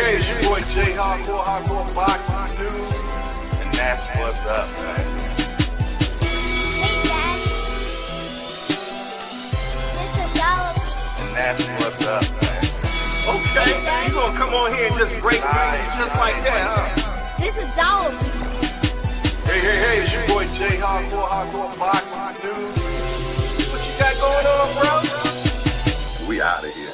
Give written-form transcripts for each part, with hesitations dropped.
hey, it's your boy J Hardcore Boxing News, and that's what's up, man. Hey, Dad. This is all. And that's what's up, man. Okay, you gonna come on here and just break news just like that, huh? This is Dollar. Hey, it's your boy J Hardcore Boxing News. What you got going on, bro? We out of here.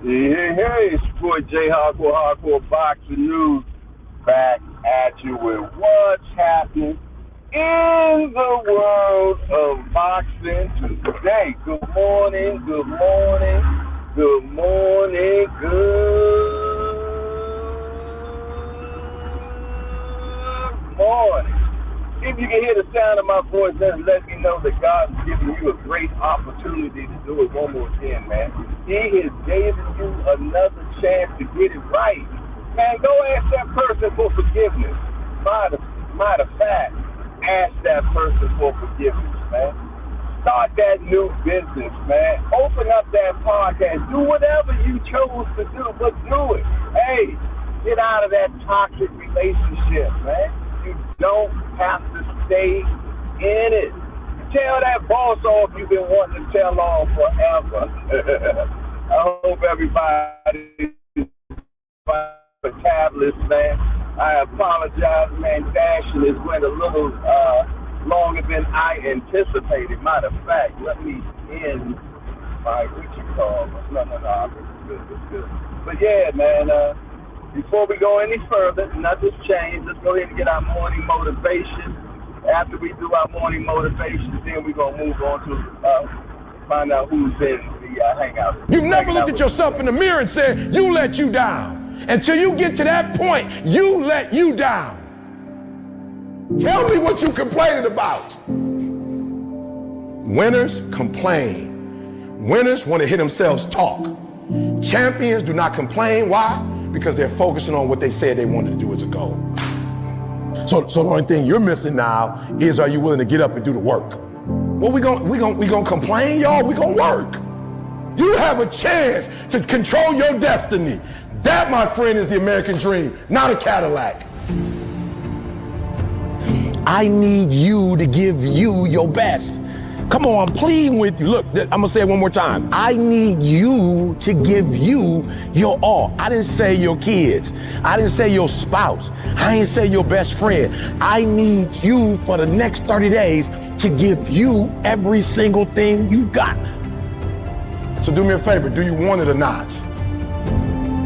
Hey, it's your boy J Hardcore Boxing News, back at you with what's happening in the world of boxing today. Good morning. If you can hear the sound of my voice, then let me know that God's giving you a great opportunity to do it one more again, man. He has given you another chance to get it right. Man, go ask that person for forgiveness. Matter of fact, ask that person for forgiveness, man. Start that new business, man. Open up that podcast. Do whatever you chose to do, but do it. Hey, get out of that toxic relationship, man. You don't have to stay in it. Tell that boss off you've been wanting to tell on forever. I hope everybody the tablets, man. I apologize, man. Dashing is went a little longer than I anticipated. Matter of fact, let me end my No, it's good. But yeah, man, before we go any further, nothing's changed. Let's go ahead and get our morning motivation. After we do our morning motivation, then we're going to move on to find out who's in the hangout. You've never looked at yourself in the mirror and said, you let you down. Until you get to that point, you let you down. Tell me what you complaining about. Winners complain. Winners want to hear themselves talk. Champions do not complain. Why? Because they're focusing on what they said they wanted to do as a goal. So the only thing you're missing now is, are you willing to get up and do the work? Well, we gonna complain, y'all. We gonna work. You have a chance to control your destiny. That, my friend, is the American dream, not a Cadillac. I need you to give you your best. Come on, I'm pleading with you. Look, I'm gonna say it one more time. I need you to give you your all. I didn't say your kids. I didn't say your spouse. I didn't say your best friend. I need you for the next 30 days to give you every single thing you got. So do me a favor, do you want it or not?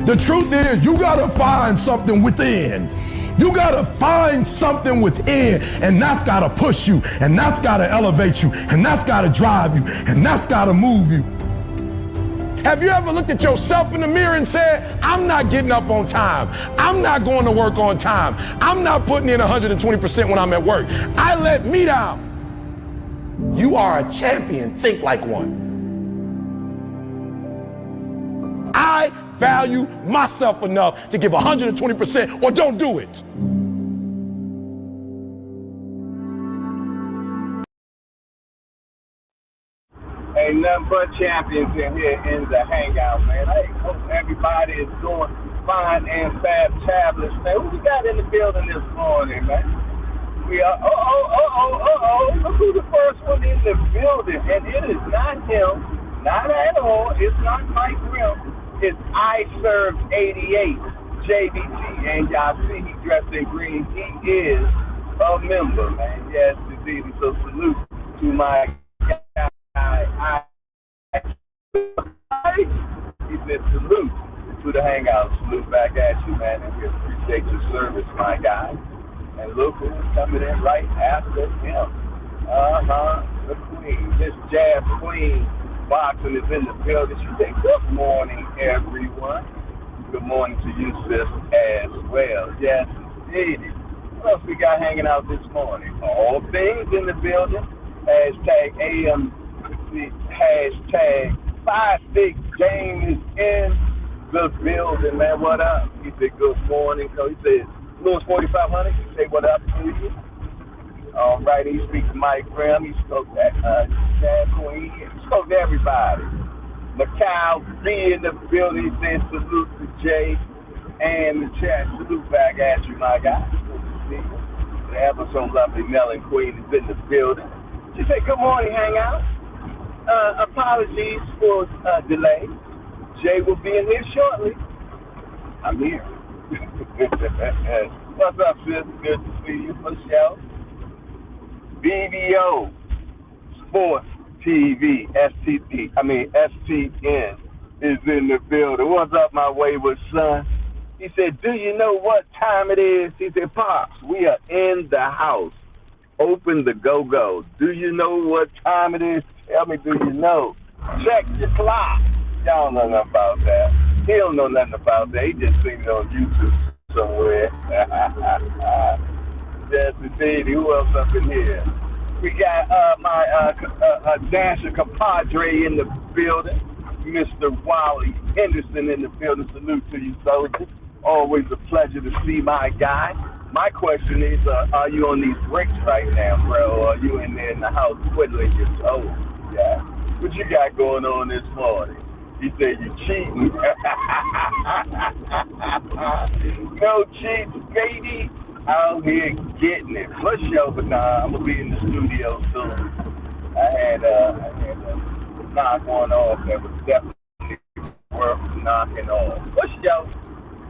The truth is, you gotta find something within. You gotta find something within, and that's gotta push you, and that's gotta elevate you, and that's gotta drive you, and that's gotta move you. Have you ever looked at yourself in the mirror and said, I'm not getting up on time. I'm not going to work on time. I'm not putting in 120% when I'm at work. I let me down. You are a champion. Think like one. I value myself enough to give 120% or don't do it. Ain't nothing but champions in here in the hangout, man. I hope everybody is doing fine and fabulous, man. Who we got in the building this morning, man? We are, look who the first one in the building. And it is not him, not at all. It's not Mike Grimm. It's I Serve 88, JBT, and y'all see he dressed in green. He is a member, man. Yes, indeed. So salute to my guy. He said salute to the hangout. Salute back at you, man, and we appreciate your service, my guy. And look who's coming in right after him. The queen, Miss Jazz Queen. Boxing is in the building. She said, good morning, everyone. Good morning to you, sis, as well. Yes, indeed. What else we got hanging out this morning? All things in the building. Hashtag AM, hashtag 5 Big Game is in the building, man. What up? He said, good morning. So he said, Lewis 4500, he said, what up to you? All right, he speaks to Mike Graham. He spoke to Chad Queen. He spoke to everybody. Macau B in the building. He says salute to Jay and the chat. Salute back at you, my guy. Good to see you. The ever so lovely Melon Queen is in the building. She said, good morning, Hangout. Apologies for delay. Jay will be in here shortly. I'm here. What's up, sis? Good to see you for show. BBO Sports TV, STN is in the building. What's up, my wayward son? He said, do you know what time it is? He said, Pops, we are in the house. Open the go-go. Do you know what time it is? Tell me, do you know? Check your clock. Y'all don't know nothing about that. He don't know nothing about that. He just seen it on YouTube somewhere. Yes, indeed. Who else up in here? We got my dancer compadre in the building, Mr. Wally Henderson in the building. Salute to you, soldier. Always a pleasure to see my guy. My question is, are you on these breaks right now, bro? Or are you in there in the house twiddling your toes? Yeah. What you got going on this morning? He said you cheating. No cheats, baby. Out here getting it. For sure, but nah, I'm gonna be in the studio soon. I had a knock one off that was definitely worth knocking off. For sure.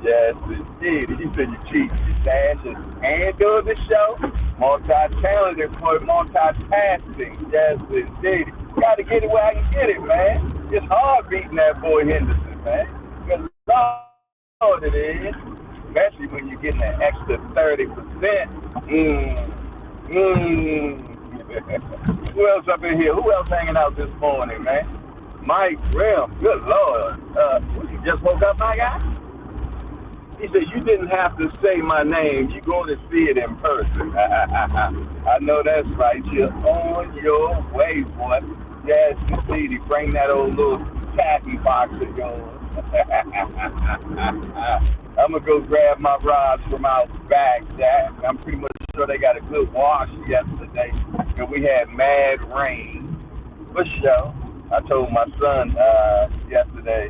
Yes, indeed. He said you cheat. You dancing and doing the show. Multi-talented for multitasking. Yes, indeed. Got to get it where I can get it, man. It's hard beating that boy Henderson, man. Good Lord, it is. Especially when you're getting an extra 30%. Who else up in here? Who else hanging out this morning, man? Mike Grimm. Good Lord. You just woke up, my guy? He said, you didn't have to say my name. You're going to see it in person. I know that's right. You're on your way, boy. Yes, indeed. Bring that old little tacky box of yours. I'm going to go grab my rods from out back, Jack. I'm pretty much sure they got a good wash yesterday. And we had mad rain. For sure. I told my son yesterday,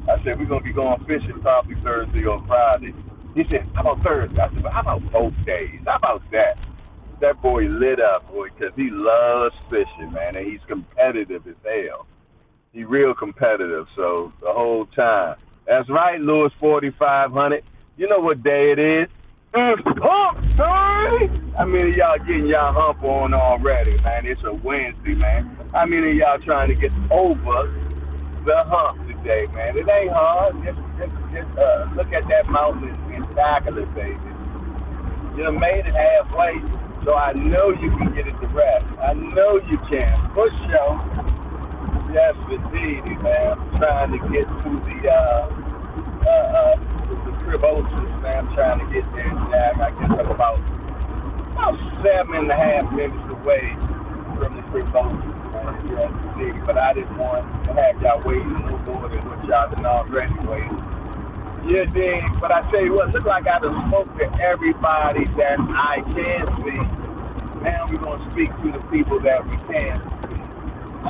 I said, we're going to be going fishing probably Thursday or Friday. He said, how about Thursday? I said, well, how about both days? How about that? That boy lit up, boy, because he loves fishing, man, and he's competitive as hell. He's real competitive, so the whole time. That's right, Lewis 4500. You know what day it is? Hump day! How many of y'all getting y'all hump on already, man? It's a Wednesday, man. How many of y'all trying to get over the hump today, man? It ain't hard. Just look at that mountain and tackle it, baby. You done made it halfway, so I know you can get it to rest. I know you can. Push yo. Yes, indeed, man. I'm trying to get to the Cribosis, man. I'm trying to get there, Jack. I guess I'm about 7.5 minutes away from the Cribosis. Yes, indeed. But I didn't want to have y'all waiting no more than what y'all done already waiting. Yeah, dig. But I tell you what, look like I done spoke to everybody that I can see. Now we're going to speak to the people that we can.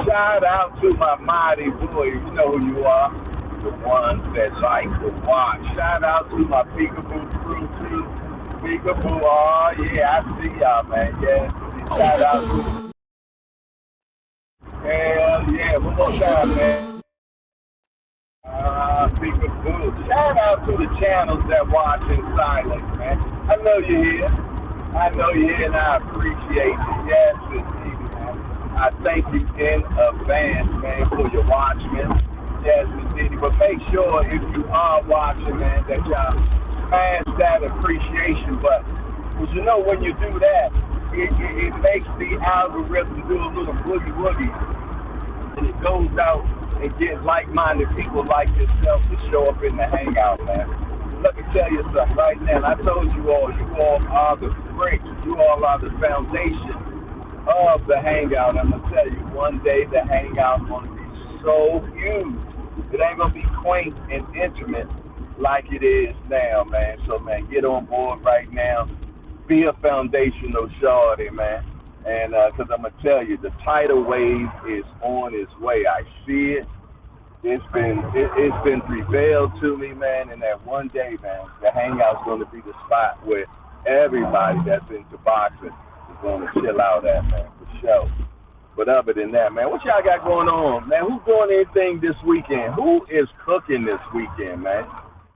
Shout out to my mighty boys. You know who you are. The ones that like to watch. Shout out to my Peekaboo crew, too. Peekaboo, oh, yeah, I see y'all, man. Yeah. Shout out to hell yeah, one more time, man. Peekaboo. Shout out to the channels that watch in silence, man. I know you're here. I know you're here, and I appreciate you. Yes, indeed, man. I thank you in advance, man, for your watching. Yes, indeed. But make sure if you are watching, man, that y'all smash that appreciation button. Because you know when you do that, it makes the algorithm do a little boogie-woogie. And it goes out and get like-minded people like yourself to show up in the hangout, man. Let me tell you something right now. I told you all are the bricks. You all are the foundation of the hangout. I'm going to tell you, one day the hangout is going to be so huge. It ain't going to be quaint and intimate like it is now, man. So, man, get on board right now. Be a foundational shorty, man. And because I'm going to tell you, the tidal wave is on its way. I see it. It's been prevailed to me, man, and that one day, man, the hangout's going to be the spot where everybody that's into boxing is going to chill out at, man, for sure. But other than that, man, what y'all got going on, man? Who's doing anything this weekend? Who is cooking this weekend, man?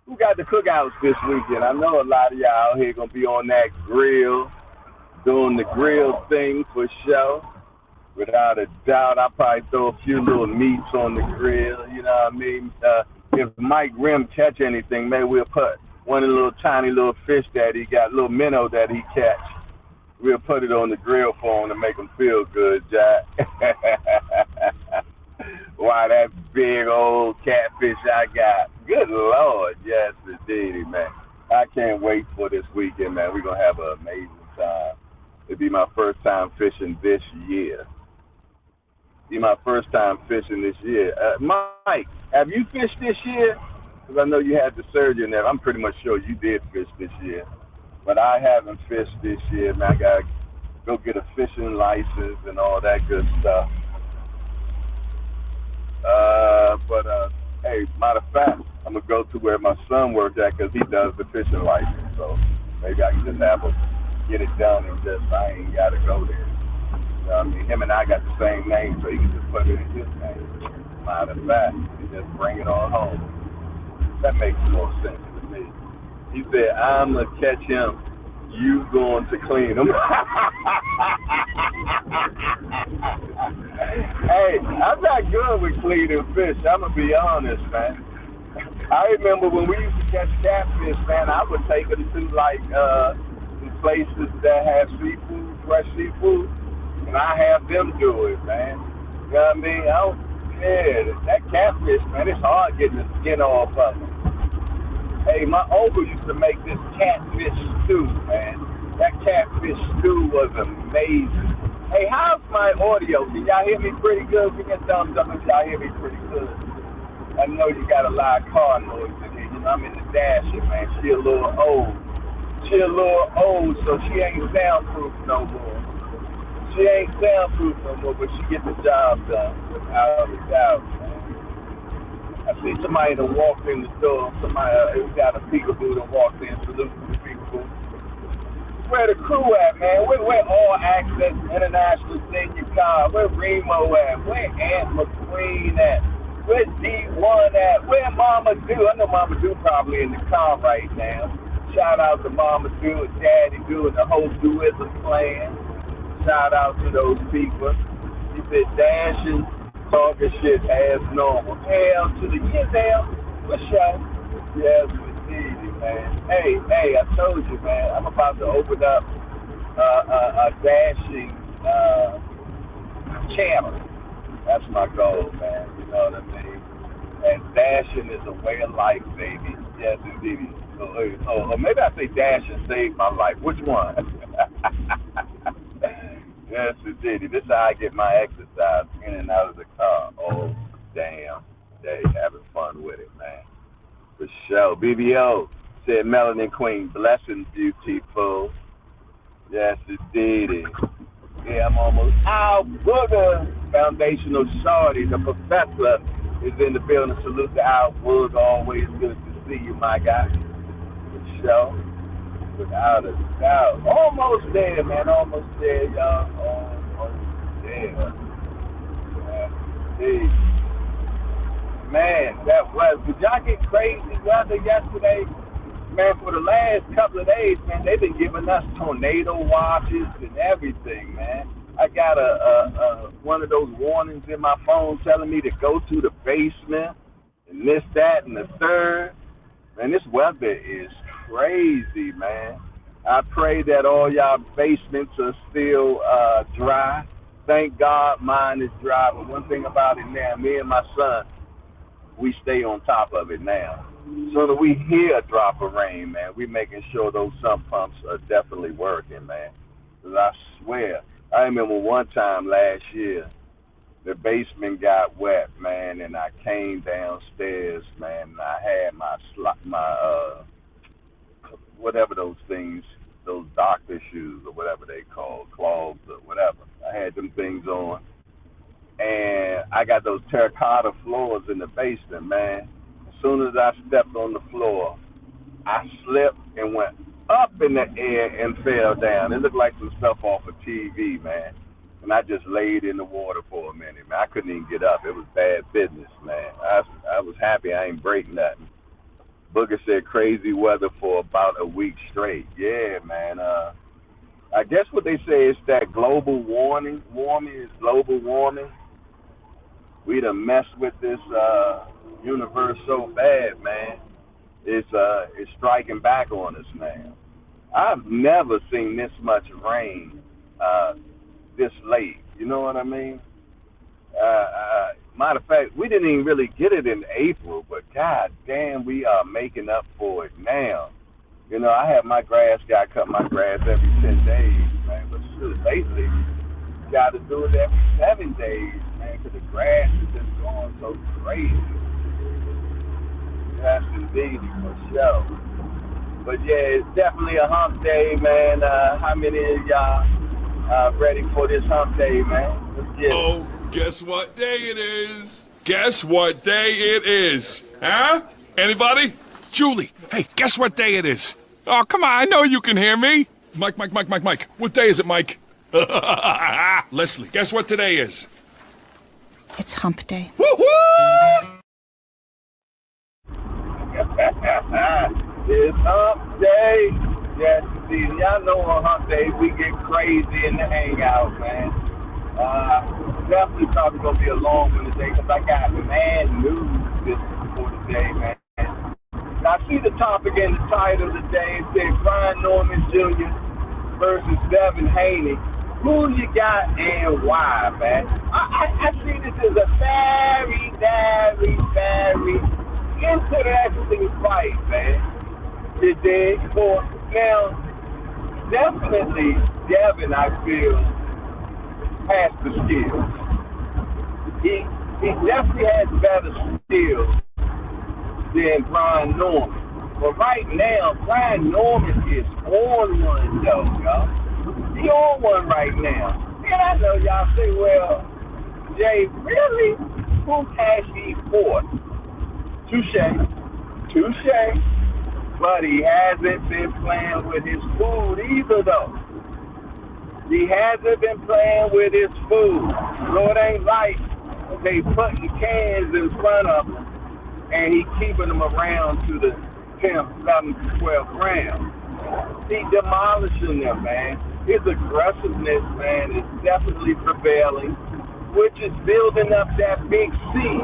Who got the cookouts this weekend? I know a lot of y'all out here going to be on that grill, doing the grill thing for sure. Without a doubt, I'll probably throw a few little meats on the grill, you know what I mean? If Mike Rim catch anything, maybe we'll put one of the little tiny little fish that he got, little minnow that he catch. We'll put it on the grill for him to make him feel good, Jack. Wow, that big old catfish I got. Good Lord, yes, indeed, man. I can't wait for this weekend, man. We're going to have an amazing time. It'll be my first time fishing this year. Be my first time fishing this year. Mike, have you fished this year? Because I know you had the surgery in there. I'm pretty much sure you did fish this year. But I haven't fished this year, man. I got to go get a fishing license and all that good stuff. Hey, matter of fact, I'm going to go to where my son works at because he does the fishing license. So maybe I can just have him get it done and just, I ain't got to go there. You know what I mean? Him and I got the same name, so he can just put it in his name. Matter of fact, he just bring it on home. That makes more sense to me. He said, I'm going to catch him. You going to clean him. Hey, I'm not good with cleaning fish. I'm going to be honest, man. I remember when we used to catch catfish, man, I would take them to, like, some places that have seafood, fresh seafood, and I have them do it, man. You know what I mean? That catfish, man, it's hard getting the skin off of them. Hey, my uncle used to make this catfish stew, man. That catfish stew was amazing. Hey, how's my audio? Can y'all hear me pretty good? We can thumbs up if y'all hear me pretty good. I know you got a lot of car noise in here. You know, I'm in the Dasher, man. She a little old, so she ain't soundproof no more. She ain't soundproof no more, but she get the job done without a doubt, man. I see somebody that walked in the store. Somebody who got a peekaboo that walked in, salute to the peekaboo. Where the crew at, man? Where All Access International Senior Car? Where Remo at? Where Aunt McQueen at? Where D1 at? Where Mama Do? I know Mama Do probably in the car right now. Shout out to Mama Do and Daddy Do and the whole Doism clan. Shout out to those people. He said dashing, talking shit as normal. Hell to the years, hell. For sure. Yes, indeed, man. Hey, I told you, man, I'm about to open up a dashing channel. That's my goal, man. You know what I mean? And dashing is a way of life, baby. Yes, indeed. Or maybe I say dashing saved my life. Which one? Yes, indeed. This is how I get my exercise in and out of the car. Oh, damn day. Having fun with it, man. For sure. BBO said Melanin Queen. Blessings, beautiful. Yes, indeed. Yeah, I'm almost out. Booger, foundational shorty, the professor is in the building. Salute to Al Booger. Always good to see you, my guy. For sure. Without a doubt. Almost there, man. Almost there, y'all. Almost there. Yeah. Man, that was. Did y'all get crazy weather yesterday? Man, for the last couple of days, man, they've been giving us tornado watches and everything, man. I got a one of those warnings in my phone telling me to go to the basement and this, that, and the third. Man, this weather is crazy, man. I pray that all y'all basements are still dry. Thank God mine is dry. But one thing about it now, me and my son, we stay on top of it now. So that we hear a drop of rain, man, we making sure those sump pumps are definitely working, man. Because I swear, I remember one time last year, the basement got wet, man, and I came downstairs, man, and I had my whatever those things, those doctor shoes or whatever they call, clogs or whatever. I had them things on, and I got those terracotta floors in the basement, man. As soon as I stepped on the floor, I slipped and went up in the air and fell down. It looked like some stuff off of TV, man. And I just laid in the water for a minute, man. I couldn't even get up. It was bad business, man. I was happy I ain't break nothing. Booger said crazy weather for about a week straight. Yeah, man. I guess what they say is that global warming is global warming. We done messed with this universe so bad, man. It's striking back on us, man. I've never seen this much rain this late. You know what I mean? Matter of fact, we didn't even really get it in April, but god damn, we are making up for it now. You know, I have my grass guy cut my grass every 10 days, man. But shoot, lately, got to do it every 7 days, man, because the grass is just going so crazy. Yes, indeed, for sure. But yeah, it's definitely a hump day, man. How many of y'all ready for this hump day, man? Let's get it. Oh, guess what day it is? Guess what day it is? Huh? Anybody? Julie, hey, guess what day it is? Oh, come on, I know you can hear me. Mike. What day is it, Mike? Leslie, guess what today is? It's hump day. Woo-hoo! It's hump day. Yes, indeed. Y'all know on hump day we get crazy in the hangout, man. Definitely probably gonna be a long one today because I got mad news this for today, man. Now, I see the topic in the title today. It said Brian Norman Jr. versus Devin Haney. Who you got and why, man? I see this as a very, very, very interesting fight, man. Today, for now, definitely Devin, I feel, has the skills. He definitely has better skills than Brian Norman. But right now, Brian Norman is on one, though, y'all. He on one right now. And I know y'all say, well, Jay, really? Who has he fought? Touche. But he hasn't been playing with his food either, though. He hasn't been playing with his food. So it ain't like they putting cans in front of him and he keeping them around to the 10, 11, 12 rounds. He demolishing them, man. His aggressiveness, man, is definitely prevailing, which is building up that big C.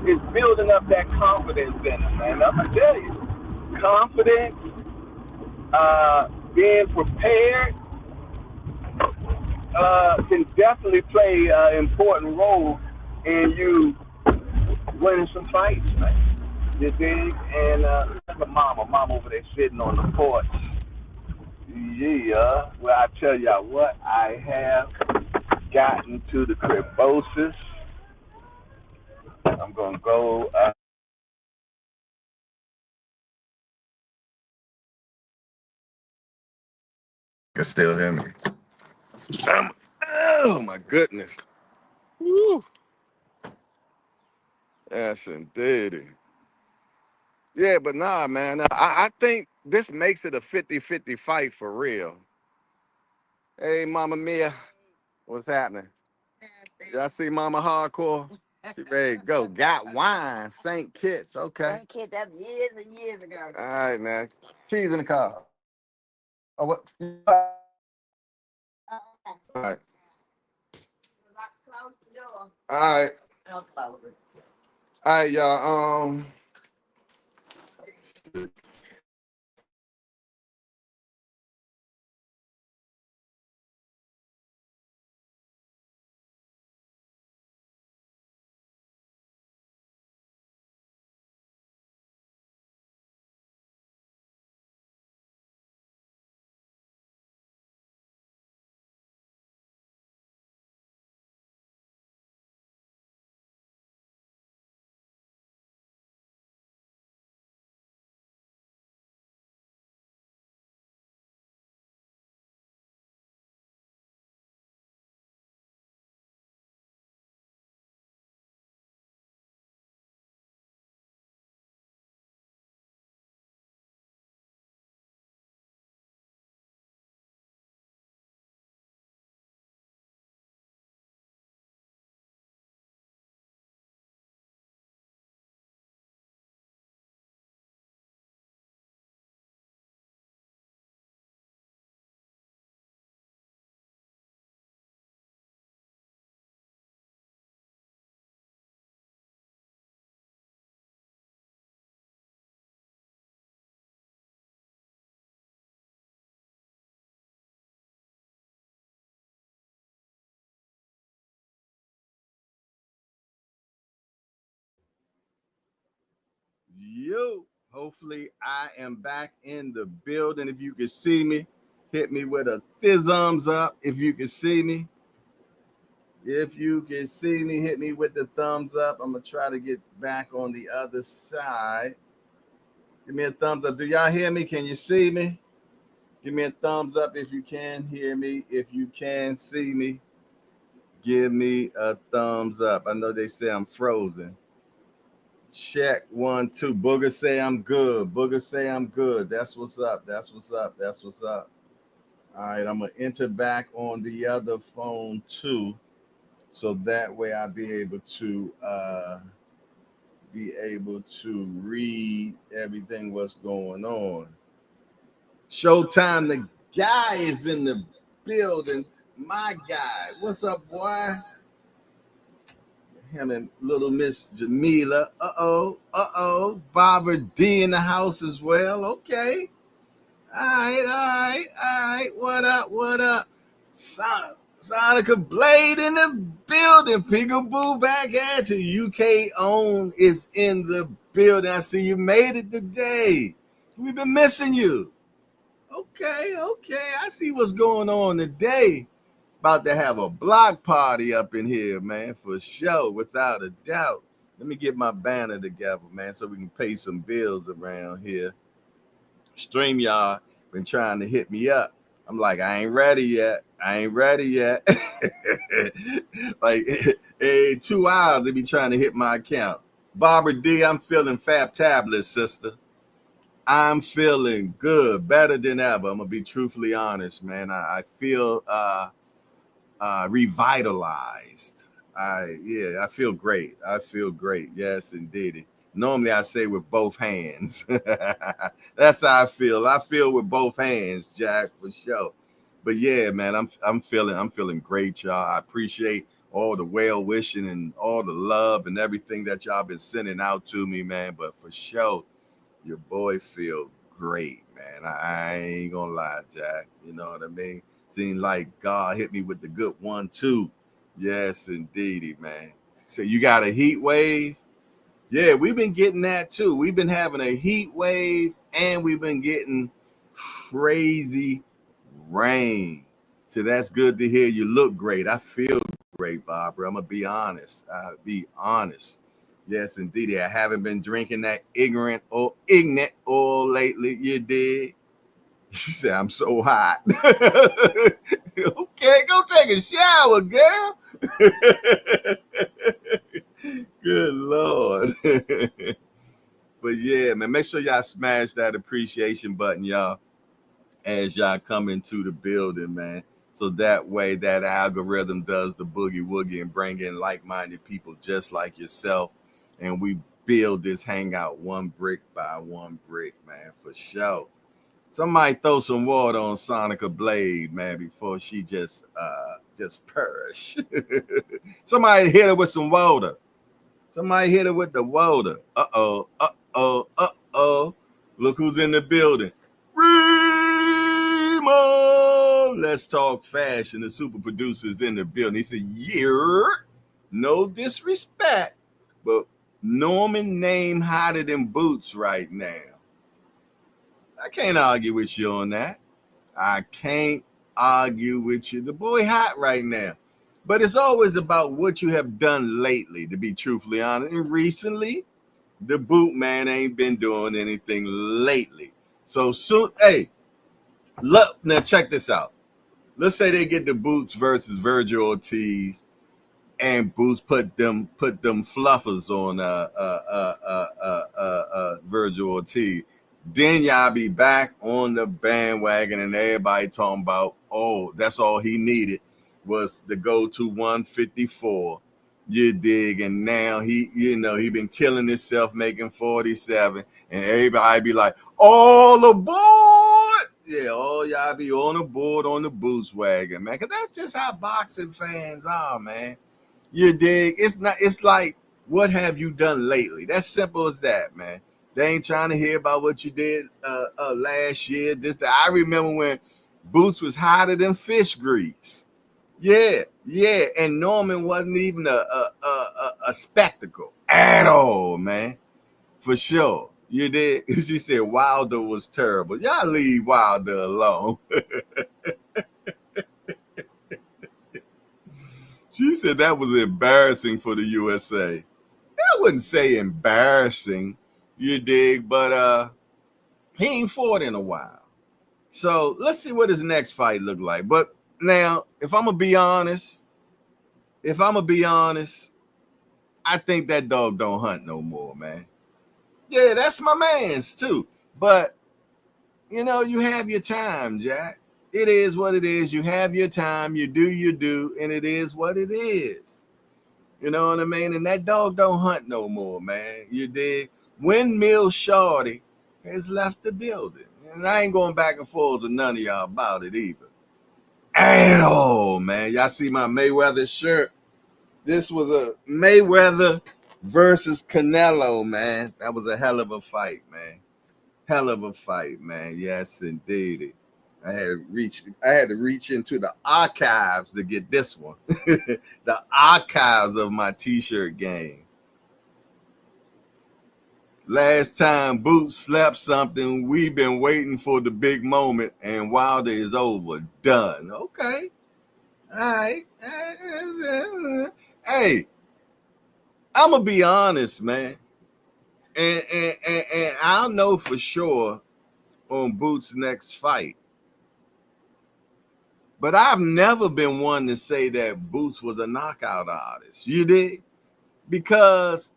It's building up that confidence in him, man. I'm going to tell you. Confidence, being prepared, can definitely play an important role in you winning some fights, man. You dig? And look at Mama over there sitting on the porch. Yeah, well, I tell y'all what, I have gotten to the cribbosis. I'm going to go... You can still hear me. Oh my goodness. Woo. Yes, indeed. Yeah, but nah, man. I think this makes it a 50-50 fight for real. Hey, Mama Mia. What's happening? Y'all see Mama Hardcore? She ready to go. Got wine. St. Kitts. Okay. St. Kitts, that was years and years ago. All right, man. Keys in the car. Oh, what? All right. Close the door. All right. I'll close it. All right, y'all. Yo, hopefully I am back in the building. If you can see me, hit me with a thumbs up. If you can see me, hit me with the thumbs up. I'm gonna try to get back on the other side. Give me a thumbs up. Do y'all hear me? Can you see me? Give me a thumbs up if you can hear me. If you can see me, give me a thumbs up. I know they say I'm frozen. Check 1, 2. Booger say I'm good. Booger say I'm good. That's what's up. That's what's up. That's what's up. All right, I'm gonna enter back on the other phone too, so that way I'll be able to read everything what's going on. Showtime, the guy is in the building. My guy, what's up, boy? Him and little Miss Jamila. Barbara D in the house as well. Okay. All right. What up? Sonica Blade in the building. Peekaboo back at you. UK Own is in the building. I see you made it today. We've been missing you. Okay. I see what's going on today. About to have a block party up in here, man, for sure, without a doubt. Let me get my banner together, man, so we can pay some bills around here. StreamYard been trying to hit me up. I'm like, I ain't ready yet. Like, hey, 2 hours they be trying to hit my account. Barbara D, I'm feeling fab-tabulous, sister. I'm feeling good, better than ever. I'm gonna be truthfully honest, man. I feel revitalized. I feel great. Yes, indeed. Normally I say with both hands. That's how I feel. I feel with both hands, Jack, for sure. But yeah, man, I'm feeling great, y'all. I appreciate all the well wishing and all the love and everything that y'all been sending out to me, man. But for sure, your boy feel great, man. I ain't gonna lie, Jack. You know what I mean? Seemed like God hit me with the good 1, 2. Yes, indeedy, man. So you got a heat wave? Yeah, we've been getting that too. We've been having a heat wave and we've been getting crazy rain. So that's good to hear. You look great. I feel great, Barbara. I'm going to be honest. Yes, indeedy. I haven't been drinking that ignorant oil lately. You did. She said, I'm so hot. Okay, go take a shower, girl. Good Lord. But yeah, man, make sure y'all smash that appreciation button, y'all, as y'all come into the building, man. So that way that algorithm does the boogie woogie and bring in like-minded people just like yourself. And we build this hangout one brick by one brick, man, for sure. Somebody throw some water on Sonica Blade, man, before she just perish. Somebody hit her with some water. Somebody hit her with the water. Uh-oh. Look who's in the building. Remo! Let's talk fashion. The super producer's in the building. He said, yeah, no disrespect, but Norman name hotter than boots right now. I can't argue with you on that. I can't argue with you. The boy hot right now. But it's always about what you have done lately, to be truthfully honest. And recently, the boot man ain't been doing anything lately. So soon, hey, look, now check this out. Let's say they get the Boots versus Virgil Ortiz, and Boots put them fluffers on Virgil Ortiz. Then y'all be back on the bandwagon and everybody talking about, oh, that's all he needed was to go to 154. You dig? And now he been killing himself making 47. And everybody be like, all aboard. Yeah, all y'all be on the board on the Boots wagon, man. Cause that's just how boxing fans are, man. You dig? It's like, what have you done lately? That's simple as that, man. They ain't trying to hear about what you did last year. I remember when Boots was hotter than fish grease. Yeah. And Norman wasn't even a spectacle at all, man. For sure. You did. She said Wilder was terrible. Y'all leave Wilder alone. She said that was embarrassing for the USA. I wouldn't say embarrassing, you dig, but he ain't fought in a while. So let's see what his next fight look like. But now, if I'm gonna be honest, I think that dog don't hunt no more, man. Yeah, that's my man's too. But you know, you have your time, Jack. It is what it is. You have your time, you do, and it is what it is. You know what I mean? And that dog don't hunt no more, man. You dig? Windmill Shorty has left the building. And I ain't going back and forth to none of y'all about it either. At all, man. Y'all see my Mayweather shirt? This was a Mayweather versus Canelo, man. That was a hell of a fight, man. Hell of a fight, man. Yes, indeed. I had to reach into the archives to get this one. The archives of my t-shirt game. Last time Boots slept something, we've been waiting for the big moment, and Wilder is over. Done. Okay. All right. Hey, I'm going to be honest, man. And I'll know for sure on Boots' next fight. But I've never been one to say that Boots was a knockout artist. You did? Because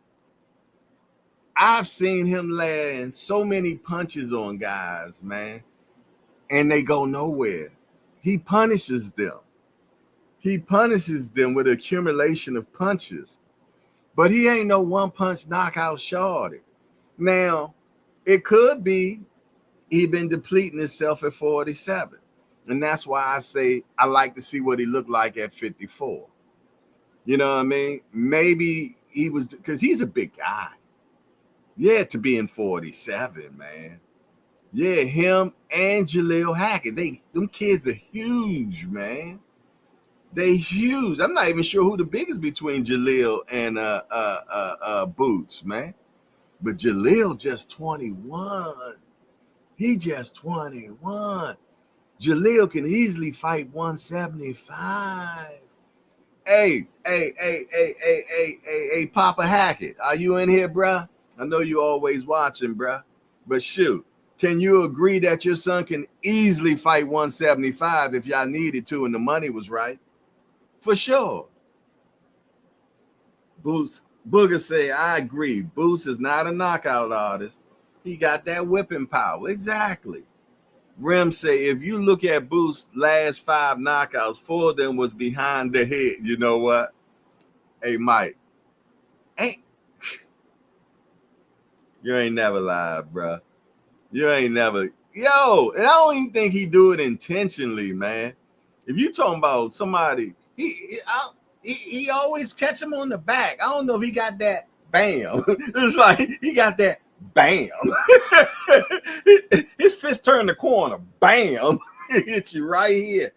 I've seen him land so many punches on guys, man, and they go nowhere. He punishes them. He punishes them with accumulation of punches. But he ain't no one-punch knockout shorty. Now, it could be he been depleting himself at 47. And that's why I say I like to see what he looked like at 54. You know what I mean? Maybe he was, because he's a big guy. Yeah, to be in 47, man. Yeah, him and Jaleel Hackett. Them kids are huge, man. They huge. I'm not even sure who the biggest between Jaleel and Boots, man. But Jaleel just 21. He just 21. Jaleel can easily fight 175. Hey, Papa Hackett, are you in here, bruh? I know you always watching, bruh. But shoot, can you agree that your son can easily fight 175 if y'all needed to and the money was right? For sure. Boots, Booger say, I agree. Boots is not a knockout artist. He got that whipping power. Exactly. Rem say, if you look at Boots' last 5 knockouts, 4 of them was behind the head. You know what? Hey, Mike, you ain't never lied, bro. You ain't never. Yo, and I don't even think he do it intentionally, man. If you talking about somebody, he always catch him on the back. I don't know if he got that bam. It's like he got that bam. His fist turned the corner. Bam. Hit you right here.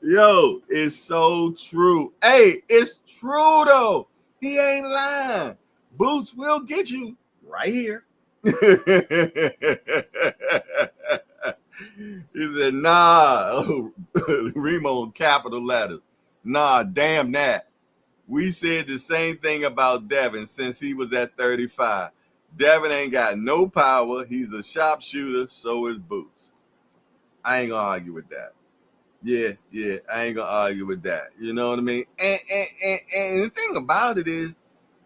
Yo, it's so true. Hey, it's true though. He ain't lying. Boots will get you right here. He said, nah. Remo capital letters. Nah, damn that. We said the same thing about Devin since he was at 35. Devin ain't got no power. He's a sharpshooter. So is Boots. I ain't gonna argue with that. Yeah, I ain't gonna argue with that. You know what I mean? And the thing about it is,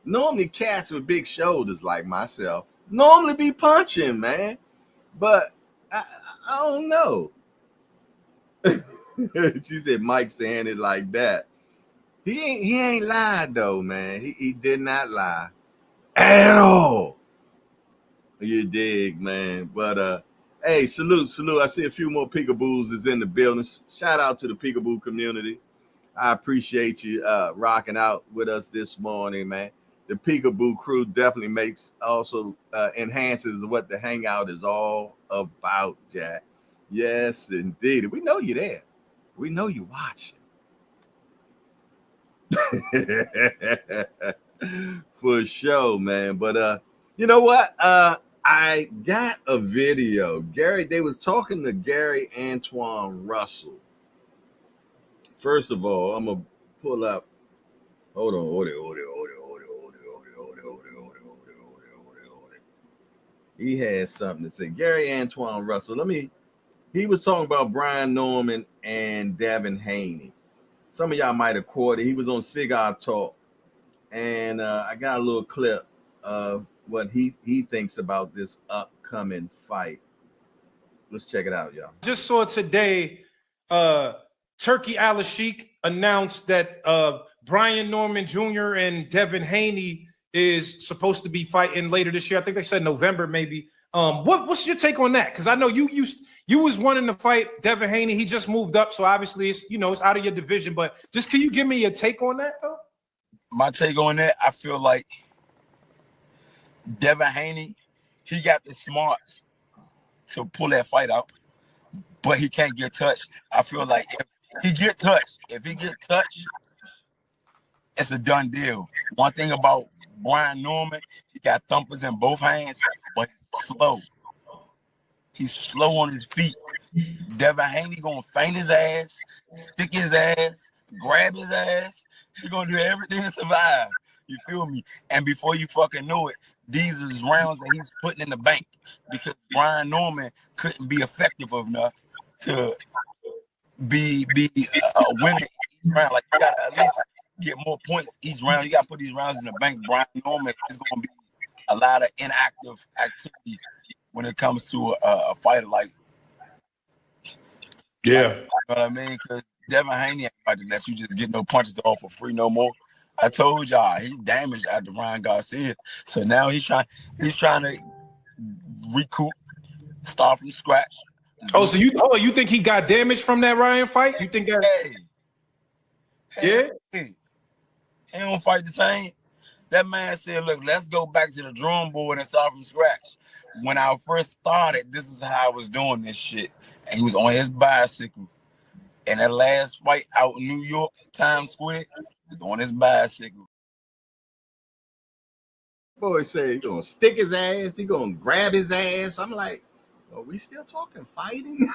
normally cats with big shoulders like myself normally be punching, man. But I don't know. She said Mike saying it like that. He ain't lied though, man. He did not lie at all. You dig, man. But hey, salute. I see a few more peekaboos is in the building. Shout out to the peekaboo community. I appreciate you rocking out with us this morning, man. The peekaboo crew definitely makes also enhances what the hangout is all about, Jack. Yes, indeed. We know you're there. We know you're watching. For sure, man. But you know what? I got a video. They was talking to Gary Antoine Russell. First of all, I'm gonna pull up. Hold on. He had something to say. Gary Antoine Russell. He was talking about Brian Norman and Devin Haney. Some of y'all might have caught it. He was on Cigar Talk. And I got a little clip of what he thinks about this upcoming fight. Let's check it out, y'all. Just saw today, Turkey Al-Sheikh announced that Brian Norman Jr. and Devin Haney is supposed to be fighting later this year. I think they said November, maybe. What's your take on that? Because I know you was wanting to fight Devin Haney. He just moved up, so obviously it's it's out of your division. But just can you give me your take on that, though? My take on that, I feel like Devin Haney, he got the smarts to pull that fight out, but he can't get touched. I feel like if he get touched, it's a done deal. One thing about Brian Norman, he got thumpers in both hands, but he's slow. He's slow on his feet. Devin Haney gonna feint his ass, stick his ass, grab his ass. He's gonna do everything to survive. You feel me? And before you fucking know it, these are rounds that he's putting in the bank because Brian Norman couldn't be effective enough to be a winner each round. Like you gotta at least get more points each round. You gotta put these rounds in the bank. Brian Norman is gonna be a lot of inactive activity when it comes to a fighter like. Yeah, you know what I mean? Because Devin Haney ain't fighting that you just get no punches off for free no more. I told y'all he damaged after Ryan Garcia, so now he's trying to recoup, start from scratch. Oh, so you think he got damaged from that Ryan fight? You think that? Hey, he don't fight the same. That man said, "Look, let's go back to the drawing board and start from scratch." When I first started, this is how I was doing this shit, and he was on his bicycle. And that last fight out in New York, Times Square, he's on his bicycle. Boy say he gonna stick his ass, he gonna grab his ass. I'm like, are we still talking fighting?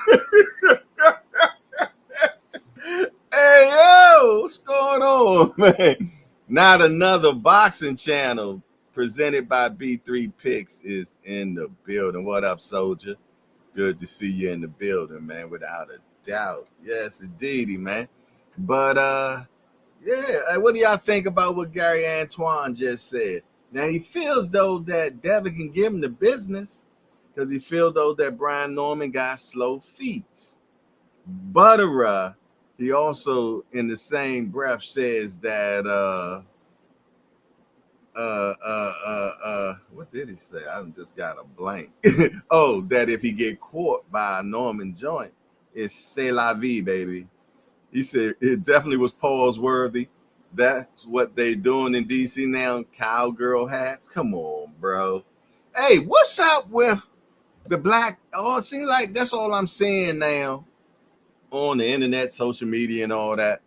Hey, yo, what's going on, man? Not another boxing channel presented by B3 Picks is in the building. What up, soldier? Good to see you in the building, man, without a doubt. Yes, indeedy, man. But yeah, what do y'all think about what Gary Antoine just said? Now he feels though that Devin can give him the business because he feels though that Brian Norman got slow feet. But he also in the same breath says that what did he say? I just got a blank. Oh, that if he get caught by a Norman joint, it's c'est la vie, baby. He said it definitely was pause worthy. That's what they doing in DC now, cowgirl hats. Come on, bro. Hey, what's up with the black? Oh, it seems like that's all I'm seeing now on the internet, social media, and all that.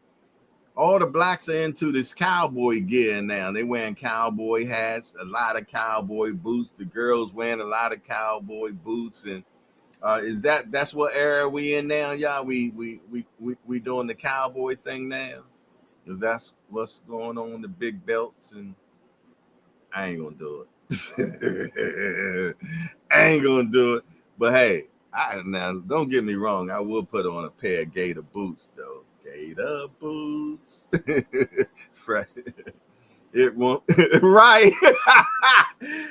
All the blacks are into this cowboy gear now. They wearing cowboy hats, a lot of cowboy boots. The girls wearing a lot of cowboy boots, and that's what era we in now, y'all? We doing the cowboy thing now, because that's what's going on. The big belts, and I ain't gonna do it. I ain't gonna do it. But hey, now don't get me wrong. I will put on a pair of gator boots though. Gator boots. It won't right.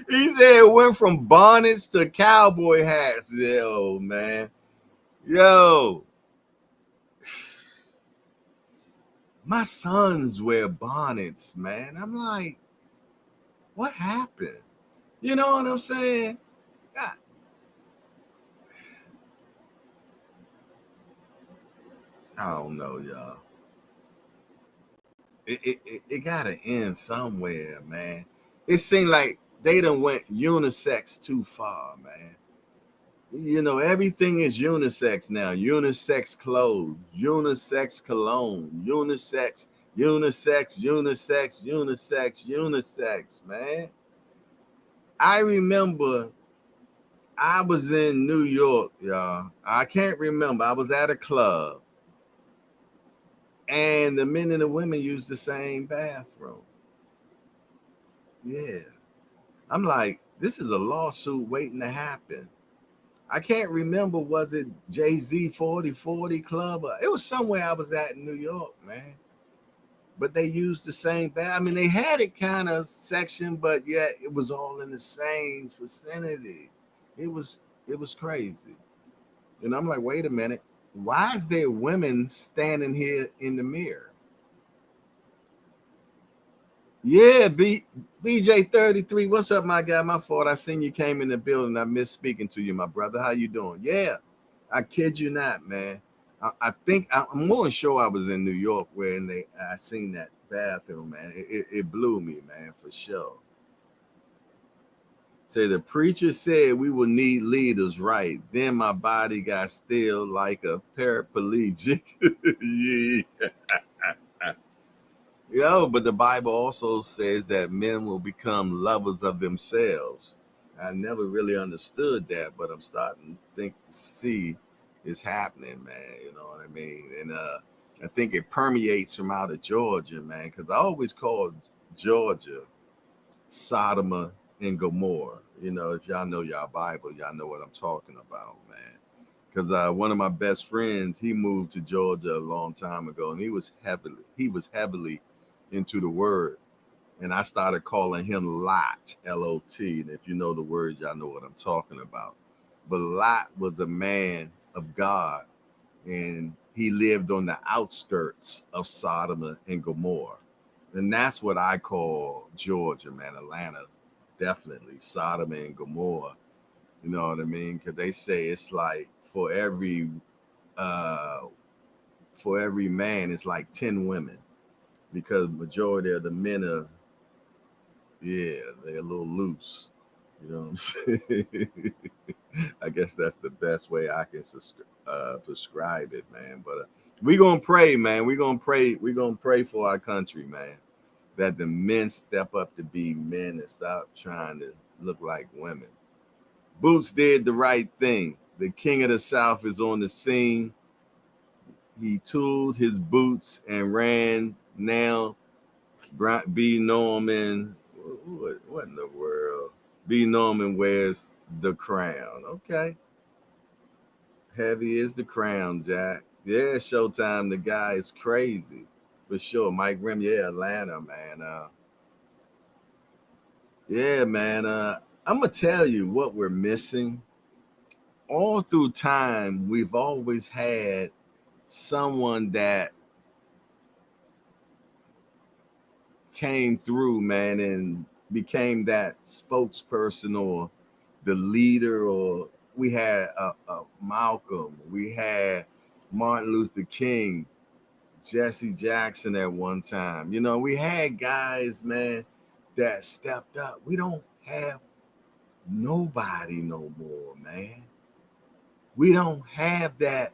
He said it went from bonnets to cowboy hats. Yo, man. Yo. My sons wear bonnets, man. I'm like, what happened? You know what I'm saying? God. I don't know, y'all. It gotta end somewhere, man. It seemed like they done went unisex too far, man. You know, everything is unisex now. Unisex clothes, unisex cologne, unisex Unisex, unisex, unisex, unisex, man. I remember I was in New York, y'all. I can't remember. I was at a club, and the men and the women used the same bathroom. Yeah. I'm like, this is a lawsuit waiting to happen. I can't remember, was it Jay-Z 4040 Club? It was somewhere I was at in New York, man. But they used the same bath. I mean, they had it kind of section, but yet it was all in the same vicinity. It was crazy. And I'm like, wait a minute. Why is there women standing here in the mirror? Yeah, BJ33. What's up, my guy? My fault. I seen you came in the building. I missed speaking to you, my brother. How you doing? Yeah, I kid you not, man. I think I'm more than sure I was in New York when I seen that bathroom, man. It blew me, man, for sure. Say the preacher said we will need leaders, right? Then my body got still like a paraplegic. Yeah. Yo, but the Bible also says that men will become lovers of themselves. I never really understood that, but I'm starting to see it's happening, man. You know what I mean? And I think it permeates from out of Georgia, man, because I always called Georgia Sodom and Gomorrah. You know, if y'all know y'all Bible, y'all know what I'm talking about, man. Because one of my best friends, he moved to Georgia a long time ago, and he was heavily into the word. And I started calling him Lot, L-O-T. And if you know the word, y'all know what I'm talking about. But Lot was a man of God, and he lived on the outskirts of Sodom and Gomorrah. And that's what I call Georgia, man. Atlanta, definitely Sodom and Gomorrah. You know what I mean? Because they say it's like for every man, it's like 10 women. Because majority of the men are, they're a little loose. You know what I'm saying? I guess that's the best way I can prescribe it, man. But we're going to pray, man. We're going to pray. We're going to pray for our country, man. That the men step up to be men and stop trying to look like women. Boots did the right thing. The king of the South is on the scene. He tooled his boots and ran. Now, B. Norman, what in the world? B. Norman wears the crown. Okay. Heavy is the crown, Jack. Yeah, Showtime. The guy is crazy. For sure. Mike Rim, yeah, Atlanta, man. Yeah, man. I'm going to tell you what we're missing. All through time, we've always had someone that came through, man, and became that spokesperson or the leader. Or we had Malcolm, we had Martin Luther King, Jesse Jackson at one time. You know, we had guys, man, that stepped up. We don't have nobody no more, man. We don't have that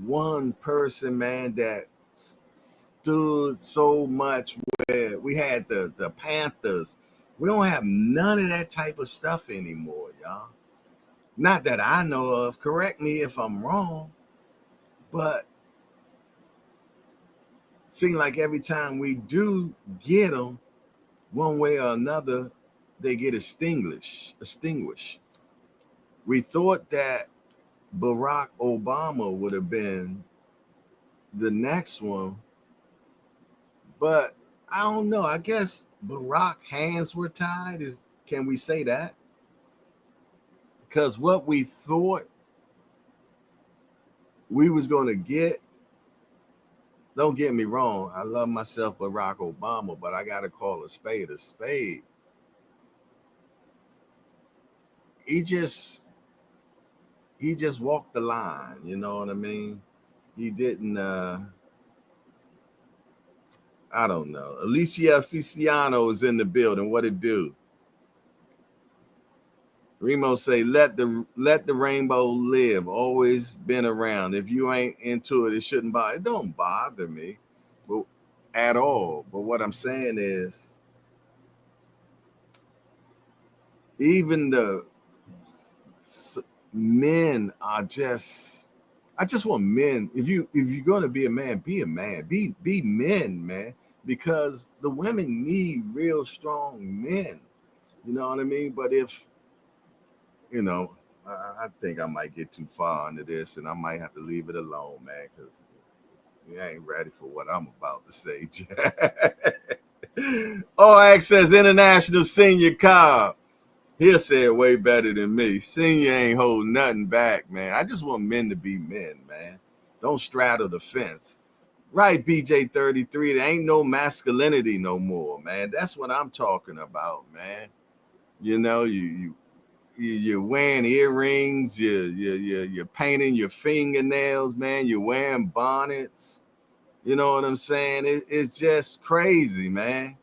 one person, man, that stood so much. Where we had the Panthers. We don't have none of that type of stuff anymore, y'all. Not that I know of. Correct me if I'm wrong, but seems like every time we do get them, one way or another, they get extinguished. We thought that Barack Obama would have been the next one, but I don't know. I guess Barack's hands were tied. Can we say that? Because what we thought we was going to get, don't get me wrong, I love myself Barack Obama, but I got to call a spade a spade. He just walked the line, you know what I mean? He didn't, I don't know. Alicia Feliciano is in the building. What it do? Remo say, let the rainbow live. Always been around. If you ain't into it, it shouldn't bother. It don't bother me. But at all. But what I'm saying is, even the men are just, I just want men. If you're gonna be a man, be a man. Be men, man. Because the women need real strong men. You know what I mean? But if I think I might get too far into this, and I might have to leave it alone, man, because you ain't ready for what I'm about to say, Jack. All Access International Senior Car. He'll say it way better than me. Senior ain't holding nothing back, man. I just want men to be men, man. Don't straddle the fence. Right, BJ33, there ain't no masculinity no more, man. That's what I'm talking about, man. You know, you're wearing earrings, you're painting your fingernails, man. You're wearing bonnets. You know what I'm saying? It's just crazy, man.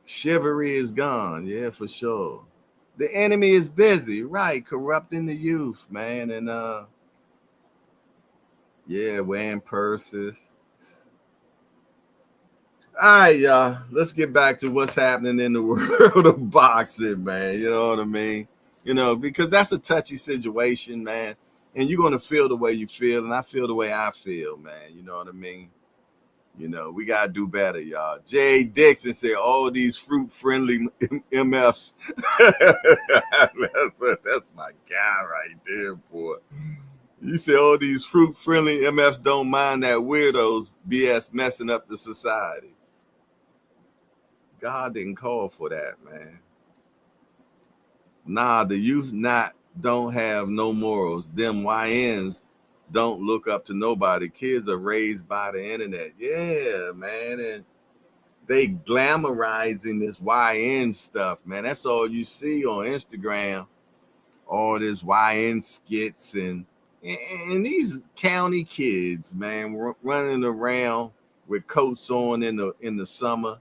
Chivalry is gone, yeah, for sure. The enemy is busy, right? Corrupting the youth, man, and yeah, wearing purses. All right, y'all. Let's get back to what's happening in the world of boxing, man. You know what I mean? You know, because that's a touchy situation, man. And you're gonna feel the way you feel, and I feel the way I feel, man. You know what I mean? You know, we gotta do better, y'all. Jay Dixon said all these fruit-friendly MFs. that's my guy right there, boy. You said all these fruit-friendly MFs don't mind that weirdos BS messing up the society. God didn't call for that, man. Nah, the youth don't have no morals. Them YNs don't look up to nobody. Kids are raised by the internet. Yeah, man. And they glamorizing this YN stuff, man. That's all you see on Instagram. All this YN skits and these county kids, man, running around with coats on in the summer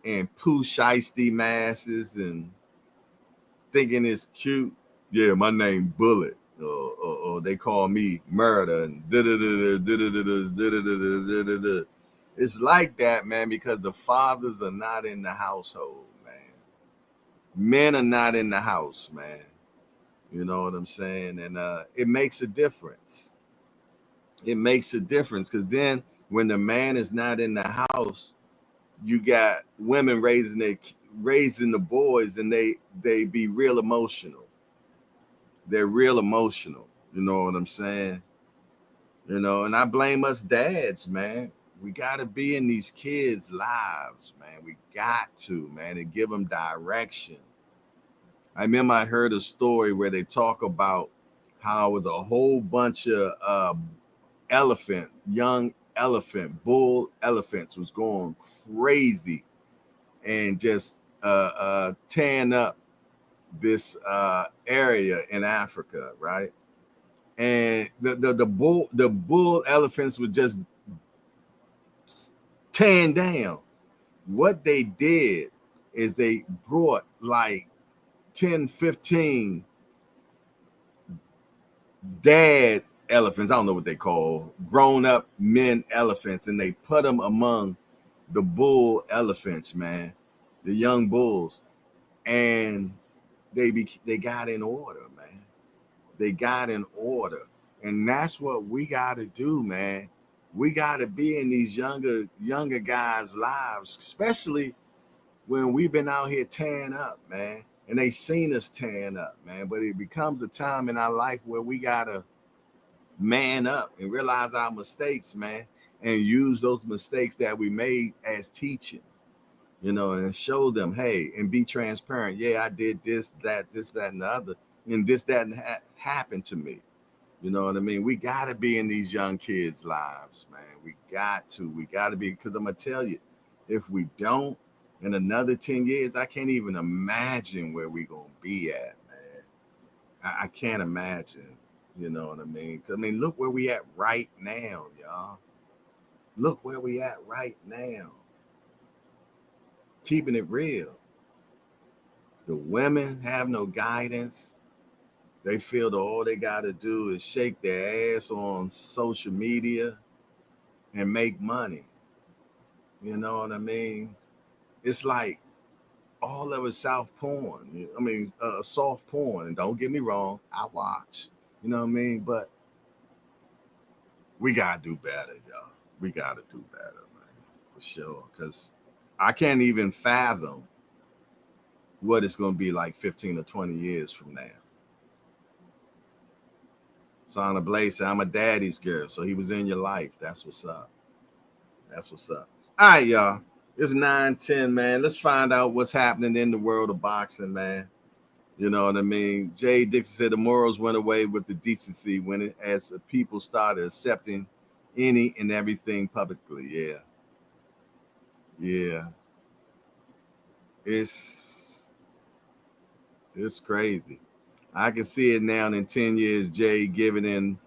and poo shiesty masses and thinking it's cute. Yeah, my name Bullet. Or they call me Murder and it's like that, man, because the fathers are not in the household, man. Men are not in the house, man. You know what I'm saying? And it makes a difference. It makes a difference because then when the man is not in the house, you got women raising the boys, and they be real emotional. They're real emotional. You know what I'm saying? You know, and I blame us dads, man. We got to be in these kids' lives, man. We got to, man, and give them direction. I remember I heard a story where they talk about how it was a whole bunch of young bull elephants was going crazy and just tearing up this area in Africa, right? And the bull elephants were just tearing down. What they did is they brought like 10, 15 dad elephants. I don't know what they call grown up men elephants, and they put them among the bull elephants, man, the young bulls, and they got in order, man. They got in order, and that's what we got to do, man. We got to be in these younger guys' lives, especially when we've been out here tearing up, man, and they seen us tearing up, man. But it becomes a time in our life where we gotta man up and realize our mistakes, man, and use those mistakes that we made as teaching, you know, and show them, hey, and be transparent. Yeah, I did this, that, and the other, and this, that, and happened to me. You know what I mean? We got to be in these young kids' lives, man. We got to be, because I'm going to tell you, if we don't, in another 10 years, I can't even imagine where we're going to be at, man. I can't imagine, you know what I mean? I mean, look where we at right now, y'all. Look where we at right now. Keeping it real. The women have no guidance. They feel that all they got to do is shake their ass on social media. and make money. You know what I mean? It's like all of it soft porn. I mean, soft porn. And don't get me wrong, I watch. You know what I mean? But we gotta do better, y'all. We gotta do better, man, for sure. Because I can't even fathom what it's gonna be like 15 or 20 years from now. Sana Blaze said, I'm a daddy's girl, so he was in your life. That's what's up. That's what's up. All right, y'all. It's 9:10, man. Let's find out what's happening in the world of boxing, man. You know what I mean? Jay Dixon said the morals went away with the decency when it, as the people started accepting any and everything publicly. Yeah. Yeah. It's crazy. I can see it now in 10 years, Jay giving in,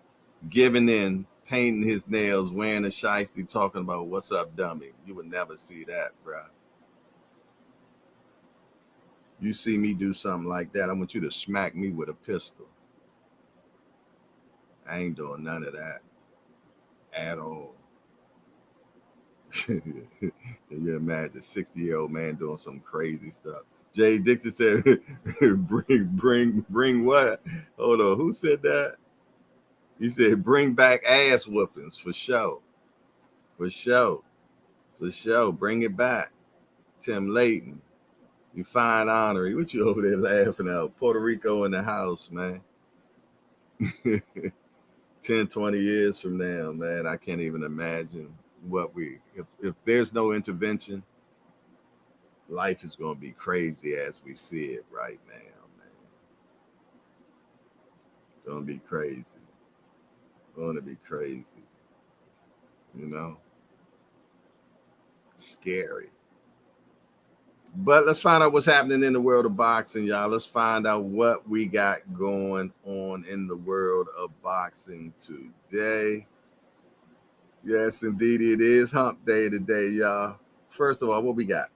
painting his nails, wearing a shiesty, talking about what's up, dummy. You would never see that, bro. You see me do something like that, I want you to smack me with a pistol. I ain't doing none of that at all. Can you imagine a 60-year-old man doing some crazy stuff? Jay Dixon said, bring what? Hold on, who said that? He said, bring back ass whoopings for sure. For sure. For sure. Bring it back. Tim Layton. You fine honorary. What you over there laughing at? Puerto Rico in the house, man. 10, 20 years from now, man, I can't even imagine what if there's no intervention, life is going to be crazy as we see it right now, man. Going to be crazy. Going to be crazy. You know? Scary. But let's find out what's happening in the world of boxing, y'all. Let's find out what we got going on in the world of boxing today. Yes, indeed, it is hump day today, y'all. First of all, what we got?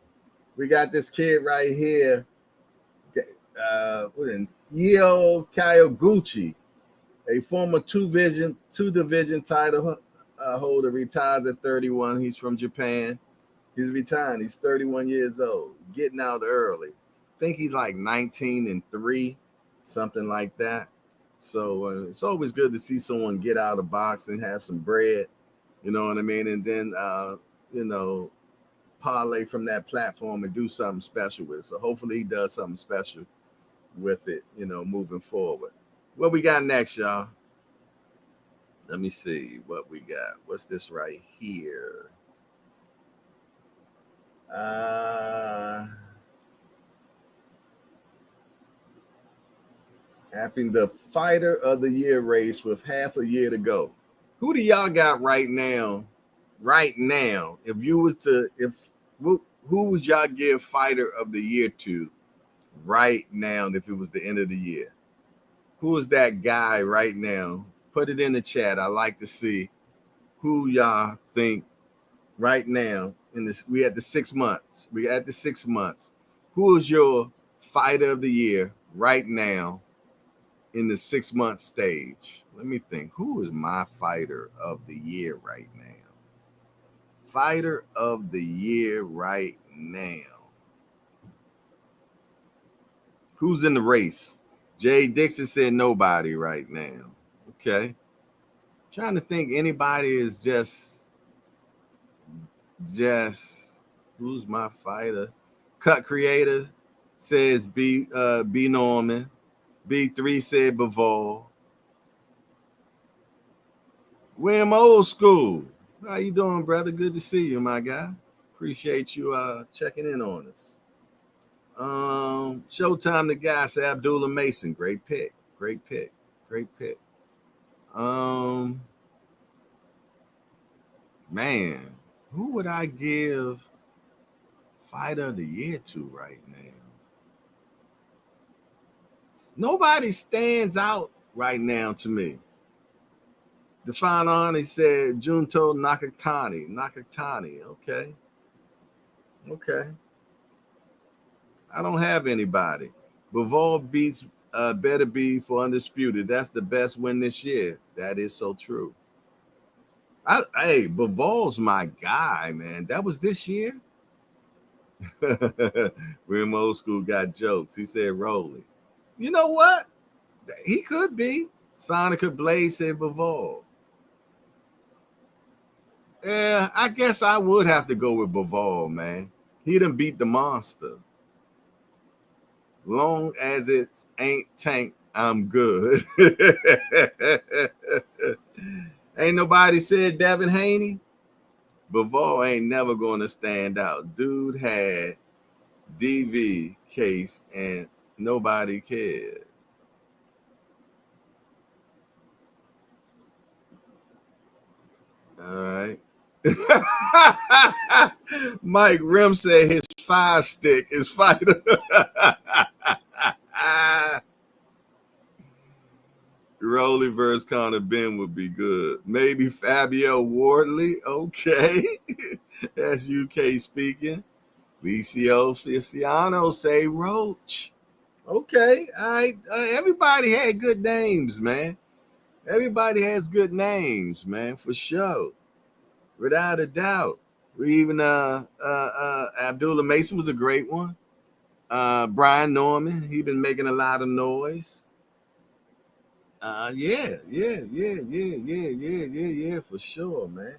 We got this kid right here, Yeo Kayaguchi, a former two-division title holder, retires at 31. He's from Japan. He's retiring. He's 31 years old, getting out early. I think he's like 19-3, something like that. So it's always good to see someone get out of boxing, have some bread, you know what I mean? And then, parlay from that platform and do something special with it. So hopefully he does something special with it, moving forward. What we got next, y'all? Let me see what we got. What's this right here? Happening the Fighter of the Year race with half a year to go. Who do y'all got right now? Right now, if you was to, who would y'all give Fighter of the Year to right now if it was the end of the year? Who is that guy right now? Put it in the chat. I like to see who y'all think right now in this. We at the 6 months. Who is your Fighter of the Year right now in the 6 month stage? Let me think. Who is my Fighter of the Year right now? Fighter of the Year right now. Who's in the race? Jay Dixon said nobody right now. Okay. Trying to think anybody is just who's my fighter? Cut Creator says B Norman. B3 said Bivol. William Old School. How you doing, brother? Good to see you, my guy. Appreciate you checking in on us. Showtime the guy said Abdullah Mason. Great pick. Man, who would I give Fighter of the Year to right now? Nobody stands out right now to me. Define on, he said Junto Nakatani. Okay. I don't have anybody. Bivol beats Better Be for Undisputed. That's the best win this year. That is so true. Hey, Bavol's my guy, man. That was this year. When Old School got jokes. He said Rolly. You know what? He could be. Sonica Blaze said Bavol. Yeah, I guess I would have to go with Bavol, man. He done beat the monster. Long as it ain't Tank, I'm good. Ain't nobody said Devin Haney. Bavol ain't never going to stand out. Dude had DV case and nobody cared. All right. Mike Rim said his fire stick is fighter. Rolly versus Connor Ben would be good. Maybe Fabio Wardley. Okay. That's UK speaking. Licio Fistiano say Roach. Okay. All right. Everybody had good names, man. Everybody has good names, man, for sure. Without a doubt. Even Abdullah Mason was a great one. Brian Norman, he been making a lot of noise. Yeah, for sure, man.